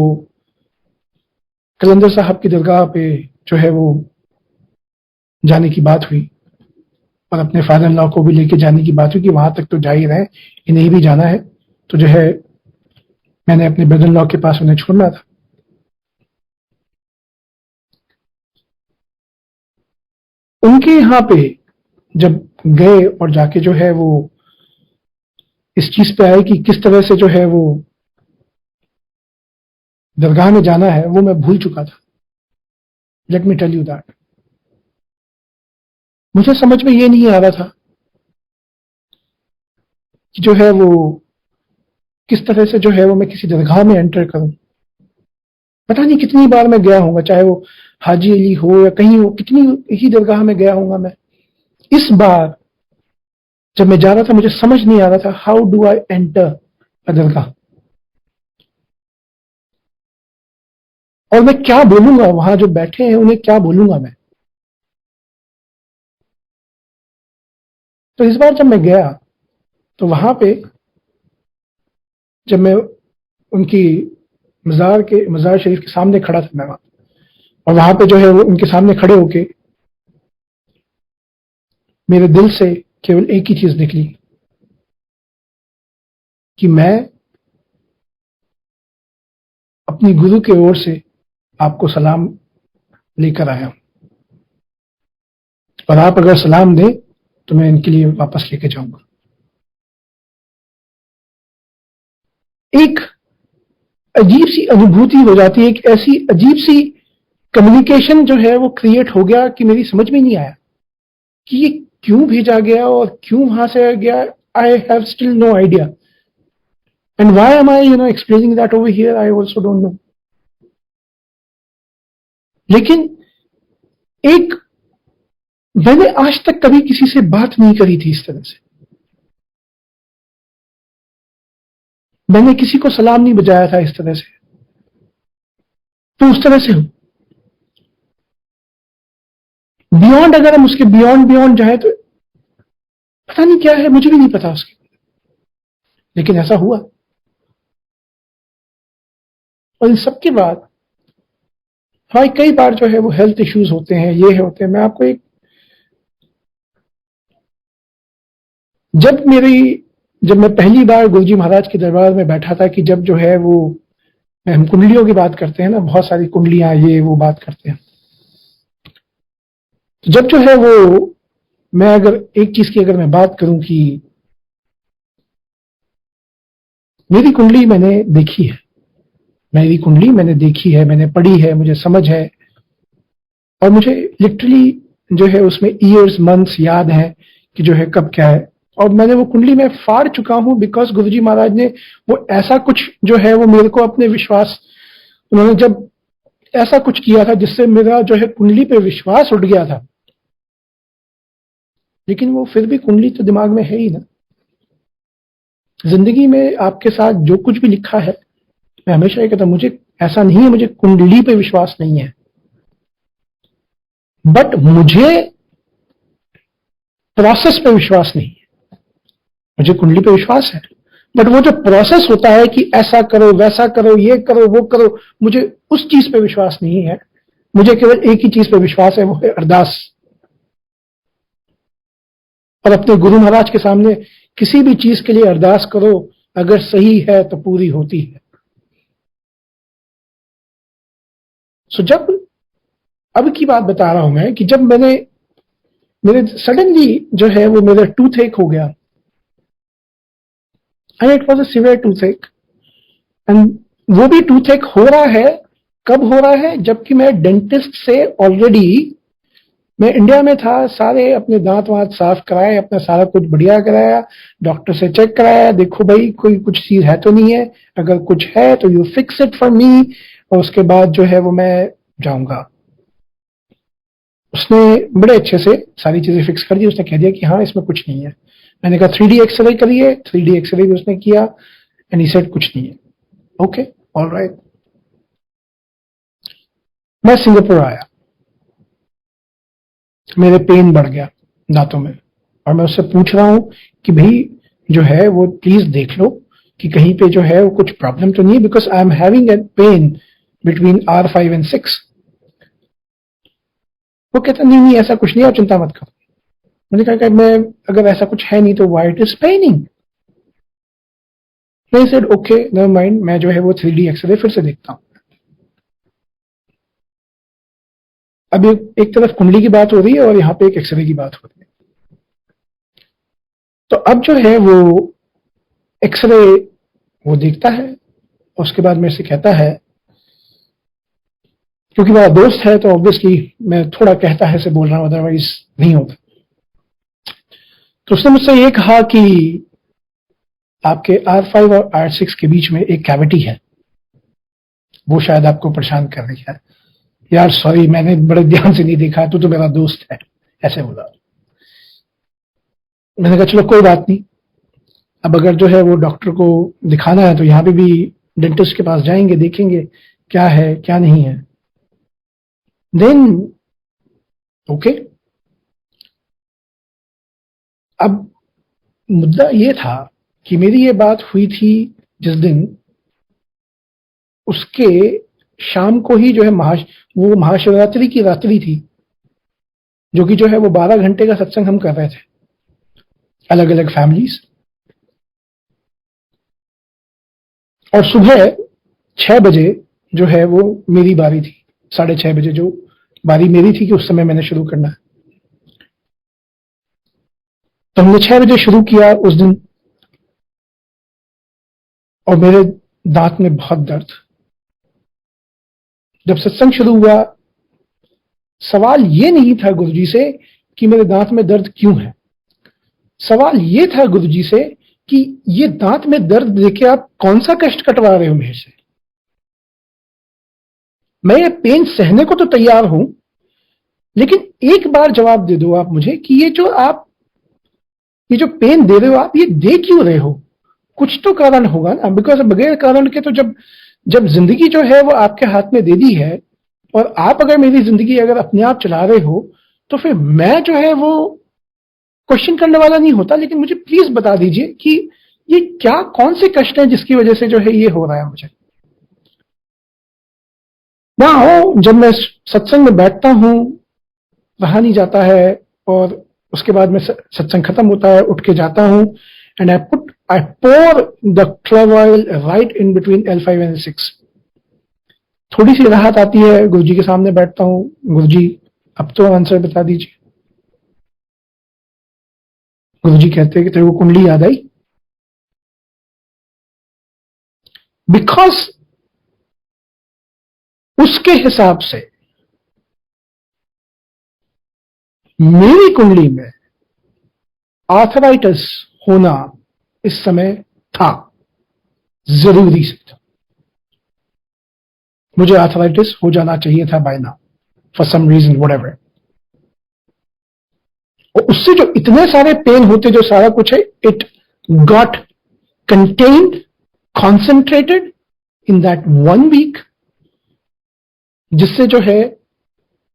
कलंदर साहब की दरगाह पे जो है वो जाने की बात हुई और अपने फादर इन लॉ को भी लेके जाने की बात हुई कि वहां तक तो जा ही रहे, इन्हें भी जाना है। तो जो है मैंने अपने ब्रदर इन लॉ के पास उन्हें छोड़ना था। उनके यहाँ पे जब गए और जाके जो है वो इस चीज पे आए कि किस तरह से जो है वो दरगाह में जाना है, वो मैं भूल चुका था। Let me tell you that. मुझे समझ में ये नहीं आ रहा था कि जो है वो किस तरह से जो है वो मैं किसी दरगाह में एंटर करूं। पता नहीं कितनी बार मैं गया हूंगा, चाहे वो हाजी अली हो या कहीं हो, कितनी ही दरगाह में गया हूंगा मैं। इस बार जब मैं जा रहा था मुझे समझ नहीं आ रहा था how do I enter a dargah, और मैं क्या बोलूंगा वहां जो बैठे हैं उन्हें, क्या बोलूंगा मैं। तो इस बार जब मैं गया तो वहां पे जब मैं उनकी मजार शरीफ के सामने खड़ा था मैं वहां, और वहां पे जो है वो उनके सामने खड़े होके मेरे दिल से केवल एक ही चीज निकली कि मैं अपनी गुरु की ओर से आपको सलाम लेकर आया हूं, और आप अगर सलाम दें तो मैं इनके लिए वापस लेके जाऊंगा। एक अजीब सी अनुभूति हो जाती है, एक ऐसी अजीब सी कम्युनिकेशन जो है वो क्रिएट हो गया कि मेरी समझ में नहीं आया कि ये क्यों भेजा गया और क्यों वहां से गया। I have still no idea, and why am I explaining that over here, I also don't know. लेकिन एक मैंने आज तक कभी किसी से बात नहीं करी थी इस तरह से, मैंने किसी को सलाम नहीं बजाया था इस तरह से, तो उस तरह से हूं। बियॉन्ड, अगर हम उसके बियॉन्ड बियॉन्ड जाए तो पता नहीं क्या है, मुझे भी नहीं पता उसके, लेकिन ऐसा हुआ। और इन सबके बाद हाँ कई बार जो है वो हेल्थ इश्यूज होते हैं, ये होते हैं। मैं आपको एक, जब मैं पहली बार गुरुजी महाराज के दरबार में बैठा था, कि जब जो है वो हम कुंडलियों की बात करते हैं ना, बहुत सारी कुंडलियां ये वो बात करते हैं, तो जब जो है वो मैं अगर एक चीज की अगर मैं बात करूं कि मेरी कुंडली मैंने देखी है, मेरी कुंडली मैंने देखी है, मैंने पढ़ी है, मुझे समझ है, और मुझे लिटरली जो है उसमें ईयर्स मंथ्स याद है कि जो है कब क्या है, और मैंने वो कुंडली में फाड़ चुका हूं बिकॉज गुरुजी महाराज ने वो ऐसा कुछ जो है वो मेरे को अपने विश्वास, उन्होंने जब ऐसा कुछ किया था जिससे मेरा जो है कुंडली पे विश्वास उठ गया था। लेकिन वो फिर भी कुंडली तो दिमाग में है ही ना। जिंदगी में आपके साथ जो कुछ भी लिखा है, मैं हमेशा ये कहता हूं, मुझे ऐसा नहीं है मुझे कुंडली पे विश्वास नहीं है, बट मुझे प्रोसेस पे विश्वास नहीं है। मुझे कुंडली पे विश्वास है, बट वो जो प्रोसेस होता है कि ऐसा करो वैसा करो ये करो वो करो, मुझे उस चीज पे विश्वास नहीं है। मुझे केवल एक ही चीज पे विश्वास है, वो है अरदास। और अपने गुरु महाराज के सामने किसी भी चीज के लिए अरदास करो, अगर सही है तो पूरी होती है। सो जब अब की बात बता रहा हूं मैं कि जब मेरे सडनली जो है वो मेरा टूथ एक हो गया, and it was a severe tooth एक, एंड वो भी टूथ एक हो रहा है, कब हो रहा है, जबकि मैं डेंटिस्ट से ऑलरेडी, मैं इंडिया में था, सारे अपने दांत वांत साफ कराए, अपना सारा कुछ बढ़िया कराया, डॉक्टर से चेक कराया, देखो भाई कोई कुछ चीज है तो नहीं है, अगर कुछ है तो you fix it for me, और उसके बाद जो है वो मैं जाऊंगा। उसने बड़े अच्छे से सारी चीजें फिक्स कर दी, उसने कह दिया कि हाँ इसमें कुछ नहीं है। मैंने कहा 3D एक्सरे करिए, 3D एक्सरे भी उसने किया, एंड ही सेड कुछ नहीं है। Okay, alright. मैं सिंगापुर आया, मेरे पेन बढ़ गया दांतों में, और मैं उससे पूछ रहा हूं कि भाई जो है वो प्लीज देख लो कि कहीं पे जो है वो कुछ प्रॉब्लम तो नहीं है, because I am having a pain between R5 and 6। वो कहता नहीं नहीं ऐसा कुछ नहीं, आप चिंता मत करो। मैंने कहा कि मैं, अगर ऐसा कुछ है नहीं तो व्हाई इट इज पेनिंग। मैं सेड ओके नेवर माइंड, मैं जो है वो 3D एक्सरे फिर से देखता हूँ। अब एक तरफ कुंडली की बात हो रही है और यहाँ पे एक एक्सरे की बात हो रही है। तो अब जो है वो एक्सरे वो देखता है, उसके बाद मेरे से कहता है क्योंकि मेरा दोस्त है तो ऑब्वियसली मैं थोड़ा कहता है से बोल रहा हूं, अदरवाइज नहीं होता। तो उसने मुझसे ये कहा कि आपके R5 और R6 के बीच में एक कैविटी है, वो शायद आपको परेशान कर रही है। यार सॉरी, मैंने बड़े ध्यान से नहीं देखा, तू तो मेरा दोस्त है, ऐसे बोला। मैंने कहा चलो कोई बात नहीं, अब अगर जो है वो डॉक्टर को दिखाना है तो यहाँ पे भी डेंटिस्ट के पास जाएंगे, देखेंगे क्या है क्या नहीं है। Then okay. अब मुद्दा ये था कि मेरी ये बात हुई थी जिस दिन, उसके शाम को ही जो है वो महाशिवरात्रि की रात्रि थी, जो कि जो है वो 12 घंटे का सत्संग हम कर रहे थे, अलग अलग फैमिलीज। और सुबह 6 बजे जो है वो मेरी बारी थी, 6:30 बजे जो बारी मेरी थी कि उस समय मैंने शुरू करना है। तो हमने 6 बजे शुरू किया उस दिन, और मेरे दांत में बहुत दर्द। जब सत्संग शुरू हुआ, सवाल ये नहीं था गुरुजी से कि मेरे दांत में दर्द क्यों है, सवाल ये था गुरुजी से कि ये दांत में दर्द देके आप कौन सा कष्ट कटवा रहे हो मेरे से। मैं ये पेन सहने को तो तैयार हूं, लेकिन एक बार जवाब दे दो आप मुझे कि ये जो पेन दे रहे हो आप, ये दे क्यों रहे हो? कुछ तो कारण होगा ना, बिकॉज बगैर कारण के तो जब जिंदगी जो है वो आपके हाथ में दे दी है, और आप अगर मेरी जिंदगी अगर अपने आप चला रहे हो, तो फिर मैं जो है वो क्वेश्चन करने वाला नहीं होता। लेकिन मुझे प्लीज बता दीजिए कि ये क्या, कौन से कष्ट हैं जिसकी वजह से जो है ये हो रहा है मुझे। ना हो, जब मैं सत्संग में बैठता हूं, रहा नहीं जाता है, और उसके बाद में सत्संग खत्म होता है, उठ के जाता हूं, and I pour the clove oil right in between L5 and L6। थोड़ी सी राहत आती है, गुरुजी के सामने बैठता हूं, गुरुजी अब तो आंसर बता दीजिए। गुरुजी कहते हैं कि तेरे को कुंडली याद आई? बिकॉज उसके हिसाब से मेरी कुंडली में आर्थराइटिस होना इस समय था, जरूरी से था। मुझे आर्थराइटिस हो जाना चाहिए था by now, for some reason whatever. और उससे जो इतने सारे पेन होते, जो सारा कुछ है, it got contained, concentrated in that 1 week, जिससे जो है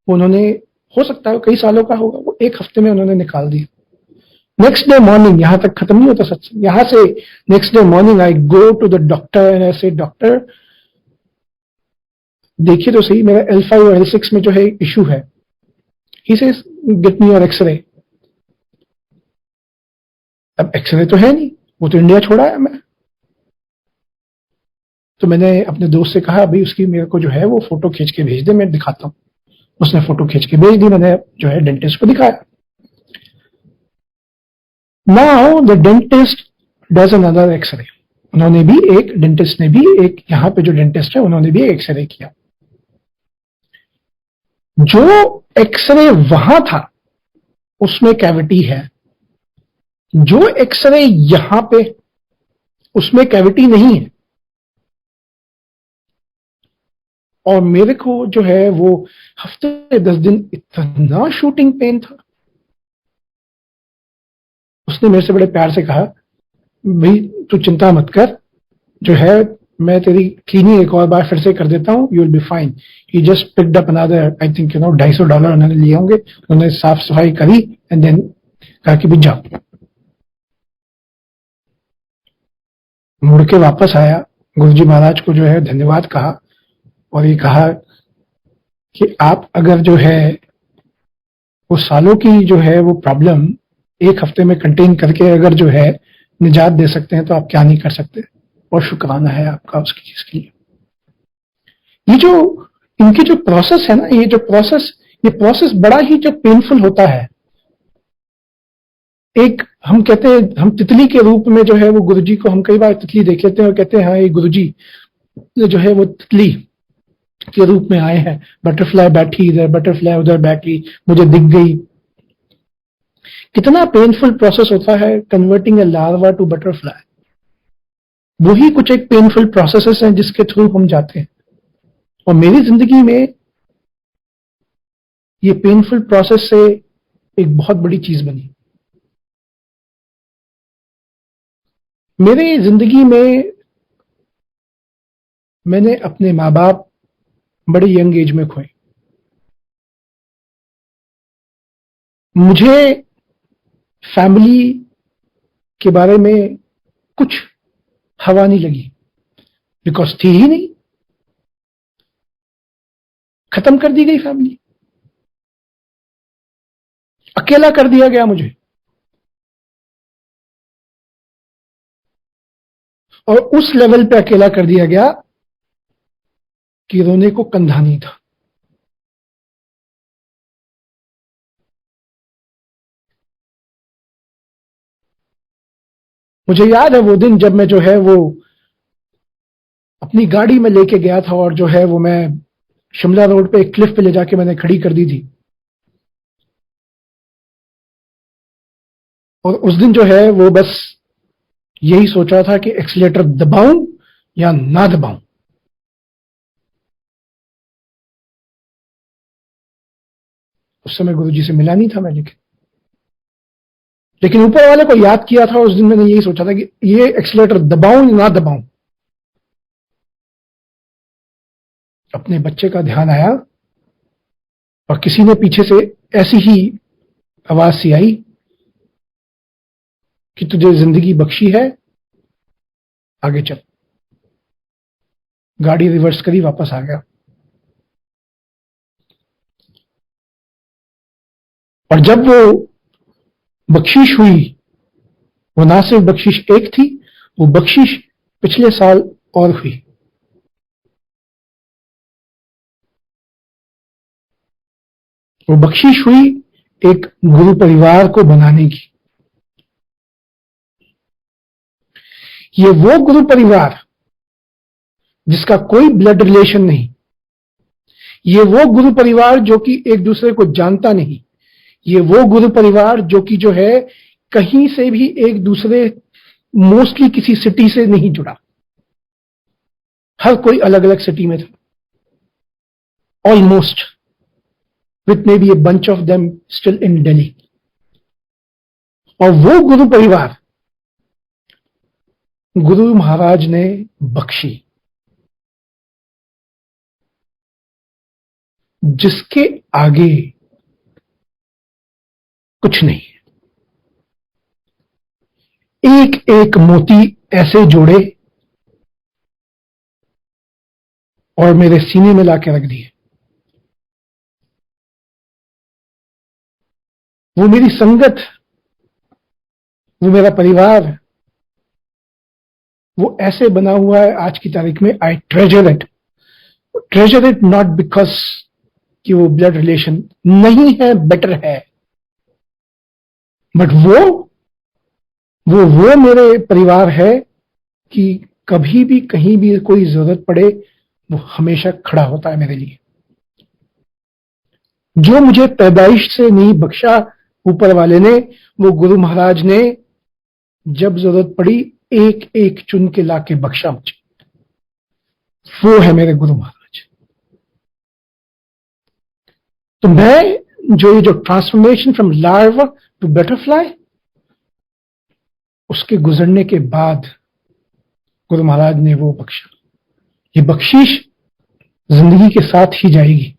उन्होंने, हो सकता है कई सालों का होगा, वो 1 हफ्ते में उन्होंने निकाल दिया। नेक्स्ट डे मॉर्निंग, यहां तक खत्म नहीं होता सत्संग, यहां से next day morning I go to the doctor and I say, doctor देखिए तो सही, मेरा L5 और L6 में जो है इशू है। He says get me your x-ray. अब एक्सरे तो है नहीं, वो तो इंडिया छोड़ा है मैं। तो मैंने अपने दोस्त से कहा, भाई उसकी मेरे को जो है वो फोटो खींच के भेज दे, मैं दिखाता हूं। उसने फोटो खींच के भेज दी, मैंने जो है डेंटिस्ट को दिखाया। Now the dentist does another x-ray. उन्होंने भी एक, डेंटिस्ट ने भी एक, यहां पे जो डेंटिस्ट है उन्होंने भी एक्सरे किया। जो एक्सरे वहां था उसमें कैविटी है, जो एक्सरे यहां पे, उसमें कैविटी नहीं है। और मेरे को जो है वो हफ्ते 10 दिन इतना शूटिंग पेन था। उसने मेरे से बड़े प्यार से कहा, भाई तू चिंता मत कर, जो है मैं तेरी क्लीनिंग एक और बार फिर से कर देता हूँ, you will be fine. He just picked up another, I think $250 उन्होंने लिए होंगे। उन्होंने साफ सफाई करी एंड देन कहा कि भी जाओ। मुड़ के वापस आया, गुरुजी महाराज को जो है धन्यवाद कहा, और ये कहा कि आप अगर जो है वो सालों की जो है वो प्रॉब्लम 1 हफ्ते में कंटेन करके अगर जो है निजात दे सकते हैं, तो आप क्या नहीं कर सकते। और शुक्राना है आपका उसकी चीज के लिए। ये जो इनकी जो प्रोसेस है ना, ये प्रोसेस बड़ा ही जो पेनफुल होता है। एक हम कहते हैं, हम तितली के रूप में जो है वो गुरुजी को हम कई बार तितली देख लेते हैं और कहते हैं हाँ ये गुरुजी जो है वो तितली। के रूप में आए हैं। बटरफ्लाई बैठी इधर, बटरफ्लाई उधर बैठी, मुझे दिख गई। कितना पेनफुल प्रोसेस होता है converting a larva to butterfly. वही कुछ एक पेनफुल प्रोसेसेस हैं जिसके थ्रू हम जाते हैं। और मेरी जिंदगी में ये पेनफुल प्रोसेस से एक बहुत बड़ी चीज बनी। मेरी जिंदगी में मैंने अपने माँ बाप बड़े यंग एज में खोए। मुझे फैमिली के बारे में कुछ हवा नहीं लगी, बिकॉज थी ही नहीं। खत्म कर दी गई फैमिली, अकेला कर दिया गया मुझे। और उस लेवल पे अकेला कर दिया गया कि रोने को कंधा नहीं था। मुझे याद है वो दिन जब मैं जो है वो अपनी गाड़ी में लेके गया था, और जो है वो मैं शिमला रोड पे एक क्लिफ पे ले जाके मैंने खड़ी कर दी थी। और उस दिन जो है वो बस यही सोचा था कि एक्सीलेटर दबाऊं या ना दबाऊं। उस समय गुरुजी से मिला नहीं था मैं, लेकिन ऊपर वाले को याद किया था। उस दिन मैंने यही सोचा था कि ये एक्सीलेटर दबाऊं या ना दबाऊं। अपने बच्चे का ध्यान आया और किसी ने पीछे से ऐसी ही आवाज सी आई कि तुझे जिंदगी बख्शी है, आगे चल। गाड़ी रिवर्स करी, वापस आ गया। और जब वो बख्शीश हुई, वो ना सिर्फ बख्शिश एक थी, वो बख्शिश पिछले साल और हुई। वो बख्शिश हुई एक गुरु परिवार को बनाने की। ये वो गुरु परिवार जिसका कोई ब्लड रिलेशन नहीं, ये वो गुरु परिवार जो कि एक दूसरे को जानता नहीं, ये वो गुरु परिवार जो कि जो है कहीं से भी एक दूसरे, मोस्टली किसी सिटी से नहीं जुड़ा। हर कोई अलग अलग सिटी में था, almost, with may be a bunch of them still in Delhi. और वो गुरु परिवार गुरु महाराज ने बख्शी, जिसके आगे कुछ नहीं। एक एक मोती ऐसे जोड़े और मेरे सीने में लाके रख दिए। वो मेरी संगत, वो मेरा परिवार, वो ऐसे बना हुआ है आज की तारीख में। आई ट्रेजर इट नॉट बिकॉज कि वो ब्लड रिलेशन नहीं है, बेटर है, बट वो मेरे परिवार है कि कभी भी कहीं भी कोई जरूरत पड़े, वो हमेशा खड़ा होता है मेरे लिए। जो मुझे पैदाइश से नहीं बख्शा ऊपर वाले ने, वो गुरु महाराज ने जब जरूरत पड़ी एक एक चुन के लाके बख्शा मुझे। वो है मेरे गुरु महाराज। तो मैं जो transformation from larva to butterfly, उसके गुजरने के बाद गुरु महाराज ने वो बख्शा। ये बख्शीश जिंदगी के साथ ही जाएगी।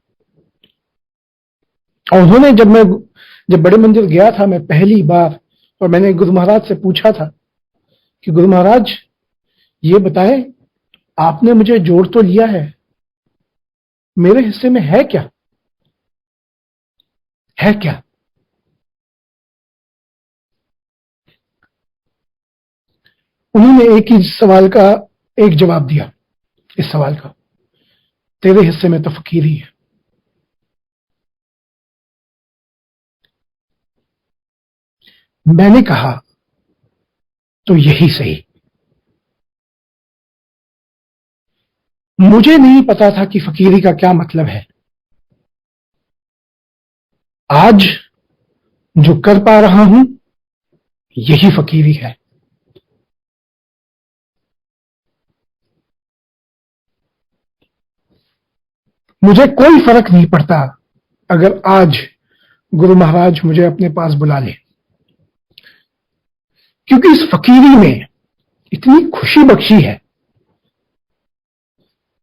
और उन्होंने जब बड़े मंदिर गया था मैं पहली बार, और मैंने गुरु महाराज से पूछा था कि गुरु महाराज ये बताएं, आपने मुझे जोड़ तो लिया है, मेरे हिस्से में है क्या? है क्या? उन्होंने एक ही सवाल का एक जवाब दिया, इस सवाल का, तेरे हिस्से में तो फकीर ही है। मैंने कहा तो यही सही। मुझे नहीं पता था कि फकीरी का क्या मतलब है। आज जो कर पा रहा हूं यही फकीरी है। मुझे कोई फर्क नहीं पड़ता अगर आज गुरु महाराज मुझे अपने पास बुला ले, क्योंकि इस फकीरी में इतनी खुशी बख्शी है।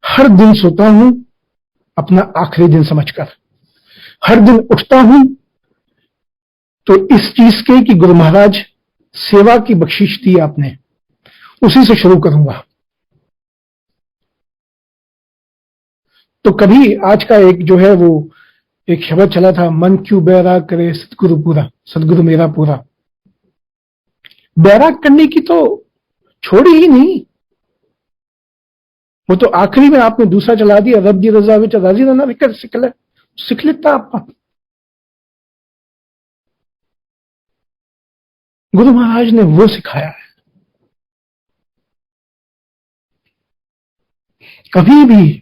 हर दिन सोता हूं अपना आखिरी दिन समझकर, हर दिन उठता हूं तो इस चीज के कि गुरु महाराज सेवा की बख्शिश दी आपने, उसी से शुरू करूंगा। तो कभी आज का एक जो है वो एक शब्द चला था, मन क्यों बैराग करे सतगुरु पूरा, सतगुरु मेरा पूरा। बैराग करने की तो छोड़ी ही नहीं, वो तो आखिरी में आपने दूसरा चला दिया, रब दी रजा विच राजी रहना लिखकर सीख लेता आपका। गुरु महाराज ने वो सिखाया है। कभी भी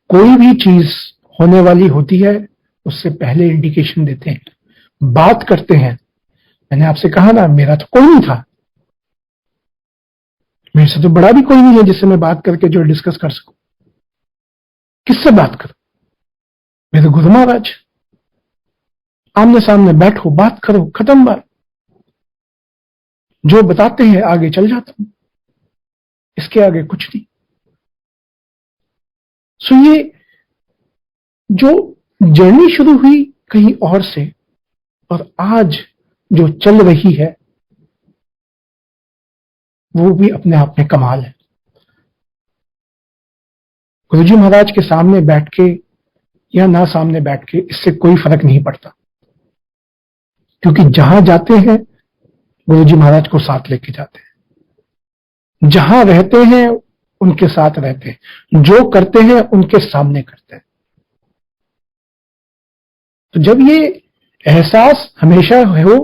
कोई भी चीज होने वाली होती है उससे पहले इंडिकेशन देते हैं, बात करते हैं। मैंने आपसे कहा ना, मेरा तो कोई नहीं था, मेरे से तो बड़ा भी कोई नहीं है जिससे मैं बात करके जो डिस्कस कर सकूं। किससे बात करूं? मेरे गुरु महाराज। आमने सामने बैठो, बात करो, खत्म बात। जो बताते हैं आगे चल जाता हूं, इसके आगे कुछ नहीं। सो ये जो जर्नी शुरू हुई कहीं और से और आज जो चल रही है वो भी अपने आप में कमाल है। गुरुजी महाराज के सामने बैठ के या ना सामने बैठ के इससे कोई फर्क नहीं पड़ता, क्योंकि जहां जाते हैं गुरुजी महाराज को साथ लेके जाते हैं, जहां रहते हैं उनके साथ रहते हैं, जो करते हैं उनके सामने करते हैं। तो जब ये एहसास हमेशा हो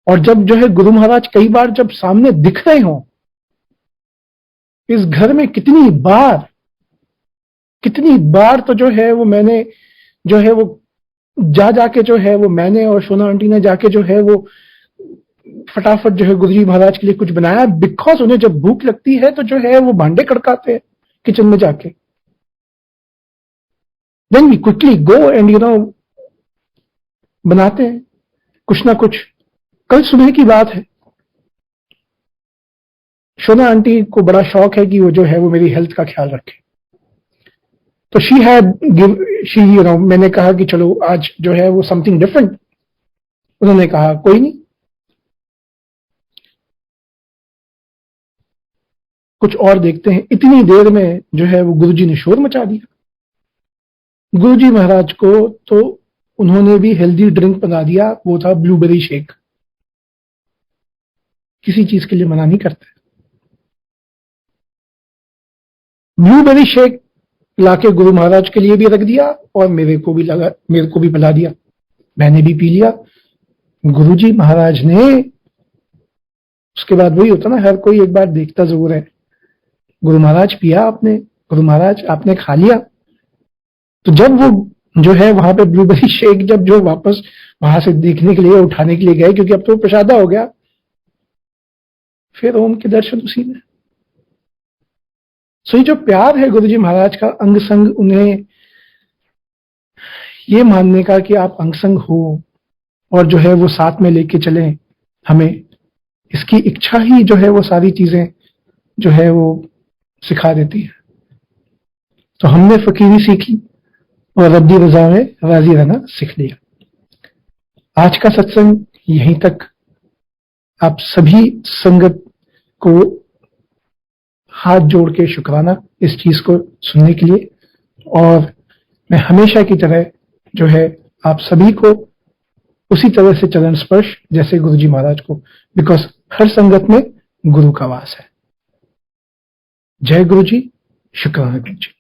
और जब जो है गुरु महाराज कई बार जब सामने दिख रहे हो, इस घर में कितनी बार तो जो है वो मैंने जो है वो जाके जो है वो मैंने और सोना आंटी ने जाके जो है वो फटाफट जो है गुरुजी महाराज के लिए कुछ बनाया, बिकॉज उन्हें जब भूख लगती है तो जो है वो भांडे खड़काते हैं किचन में जाके। Then we quickly go and बनाते हैं कुछ ना कुछ। कल सुबह की बात है, शोना आंटी को बड़ा शौक है कि वो जो है वो मेरी हेल्थ का ख्याल रखे। तो मैंने कहा कि चलो आज जो है वो समथिंग डिफरेंट। उन्होंने कहा कोई नहीं, कुछ और देखते हैं। इतनी देर में जो है वो गुरुजी ने शोर मचा दिया। गुरुजी महाराज को तो उन्होंने भी हेल्दी ड्रिंक बना दिया, वो था ब्लूबेरी शेक। किसी चीज के लिए मना नहीं करते। ब्लूबेरी शेक लाके गुरु महाराज के लिए भी रख दिया और मेरे को भी पिला दिया। मैंने भी पी लिया। गुरुजी महाराज ने, उसके बाद वही होता ना, हर कोई एक बार देखता जरूर है। गुरु महाराज पिया आपने, गुरु महाराज आपने खा लिया। तो जब वो जो है वहां पे ब्लूबेरी शेक जब जो वापस वहां से देखने के लिए उठाने के लिए गए, क्योंकि अब तो प्रसादा हो गया, फिर ओम के दर्शन उसी में। सो ये जो प्यार है गुरुजी महाराज का अंग संग, उन्हें ये मानने का कि आप अंग संग हो और जो है वो साथ में लेके चलें हमें, इसकी इच्छा ही जो है वो सारी चीजें जो है वो सिखा देती है। तो हमने फकीरी सीखी और रब्बी रजा में राजी रहना सीख लिया। आज का सत्संग यहीं तक। आप सभी संगत को हाथ जोड़ के शुक्राना इस चीज को सुनने के लिए। और मैं हमेशा की तरह जो है आप सभी को उसी तरह से चरण स्पर्श जैसे गुरुजी महाराज को, बिकॉज हर संगत में गुरु का वास है। जय गुरु जी, शुक्राना गुरु जी।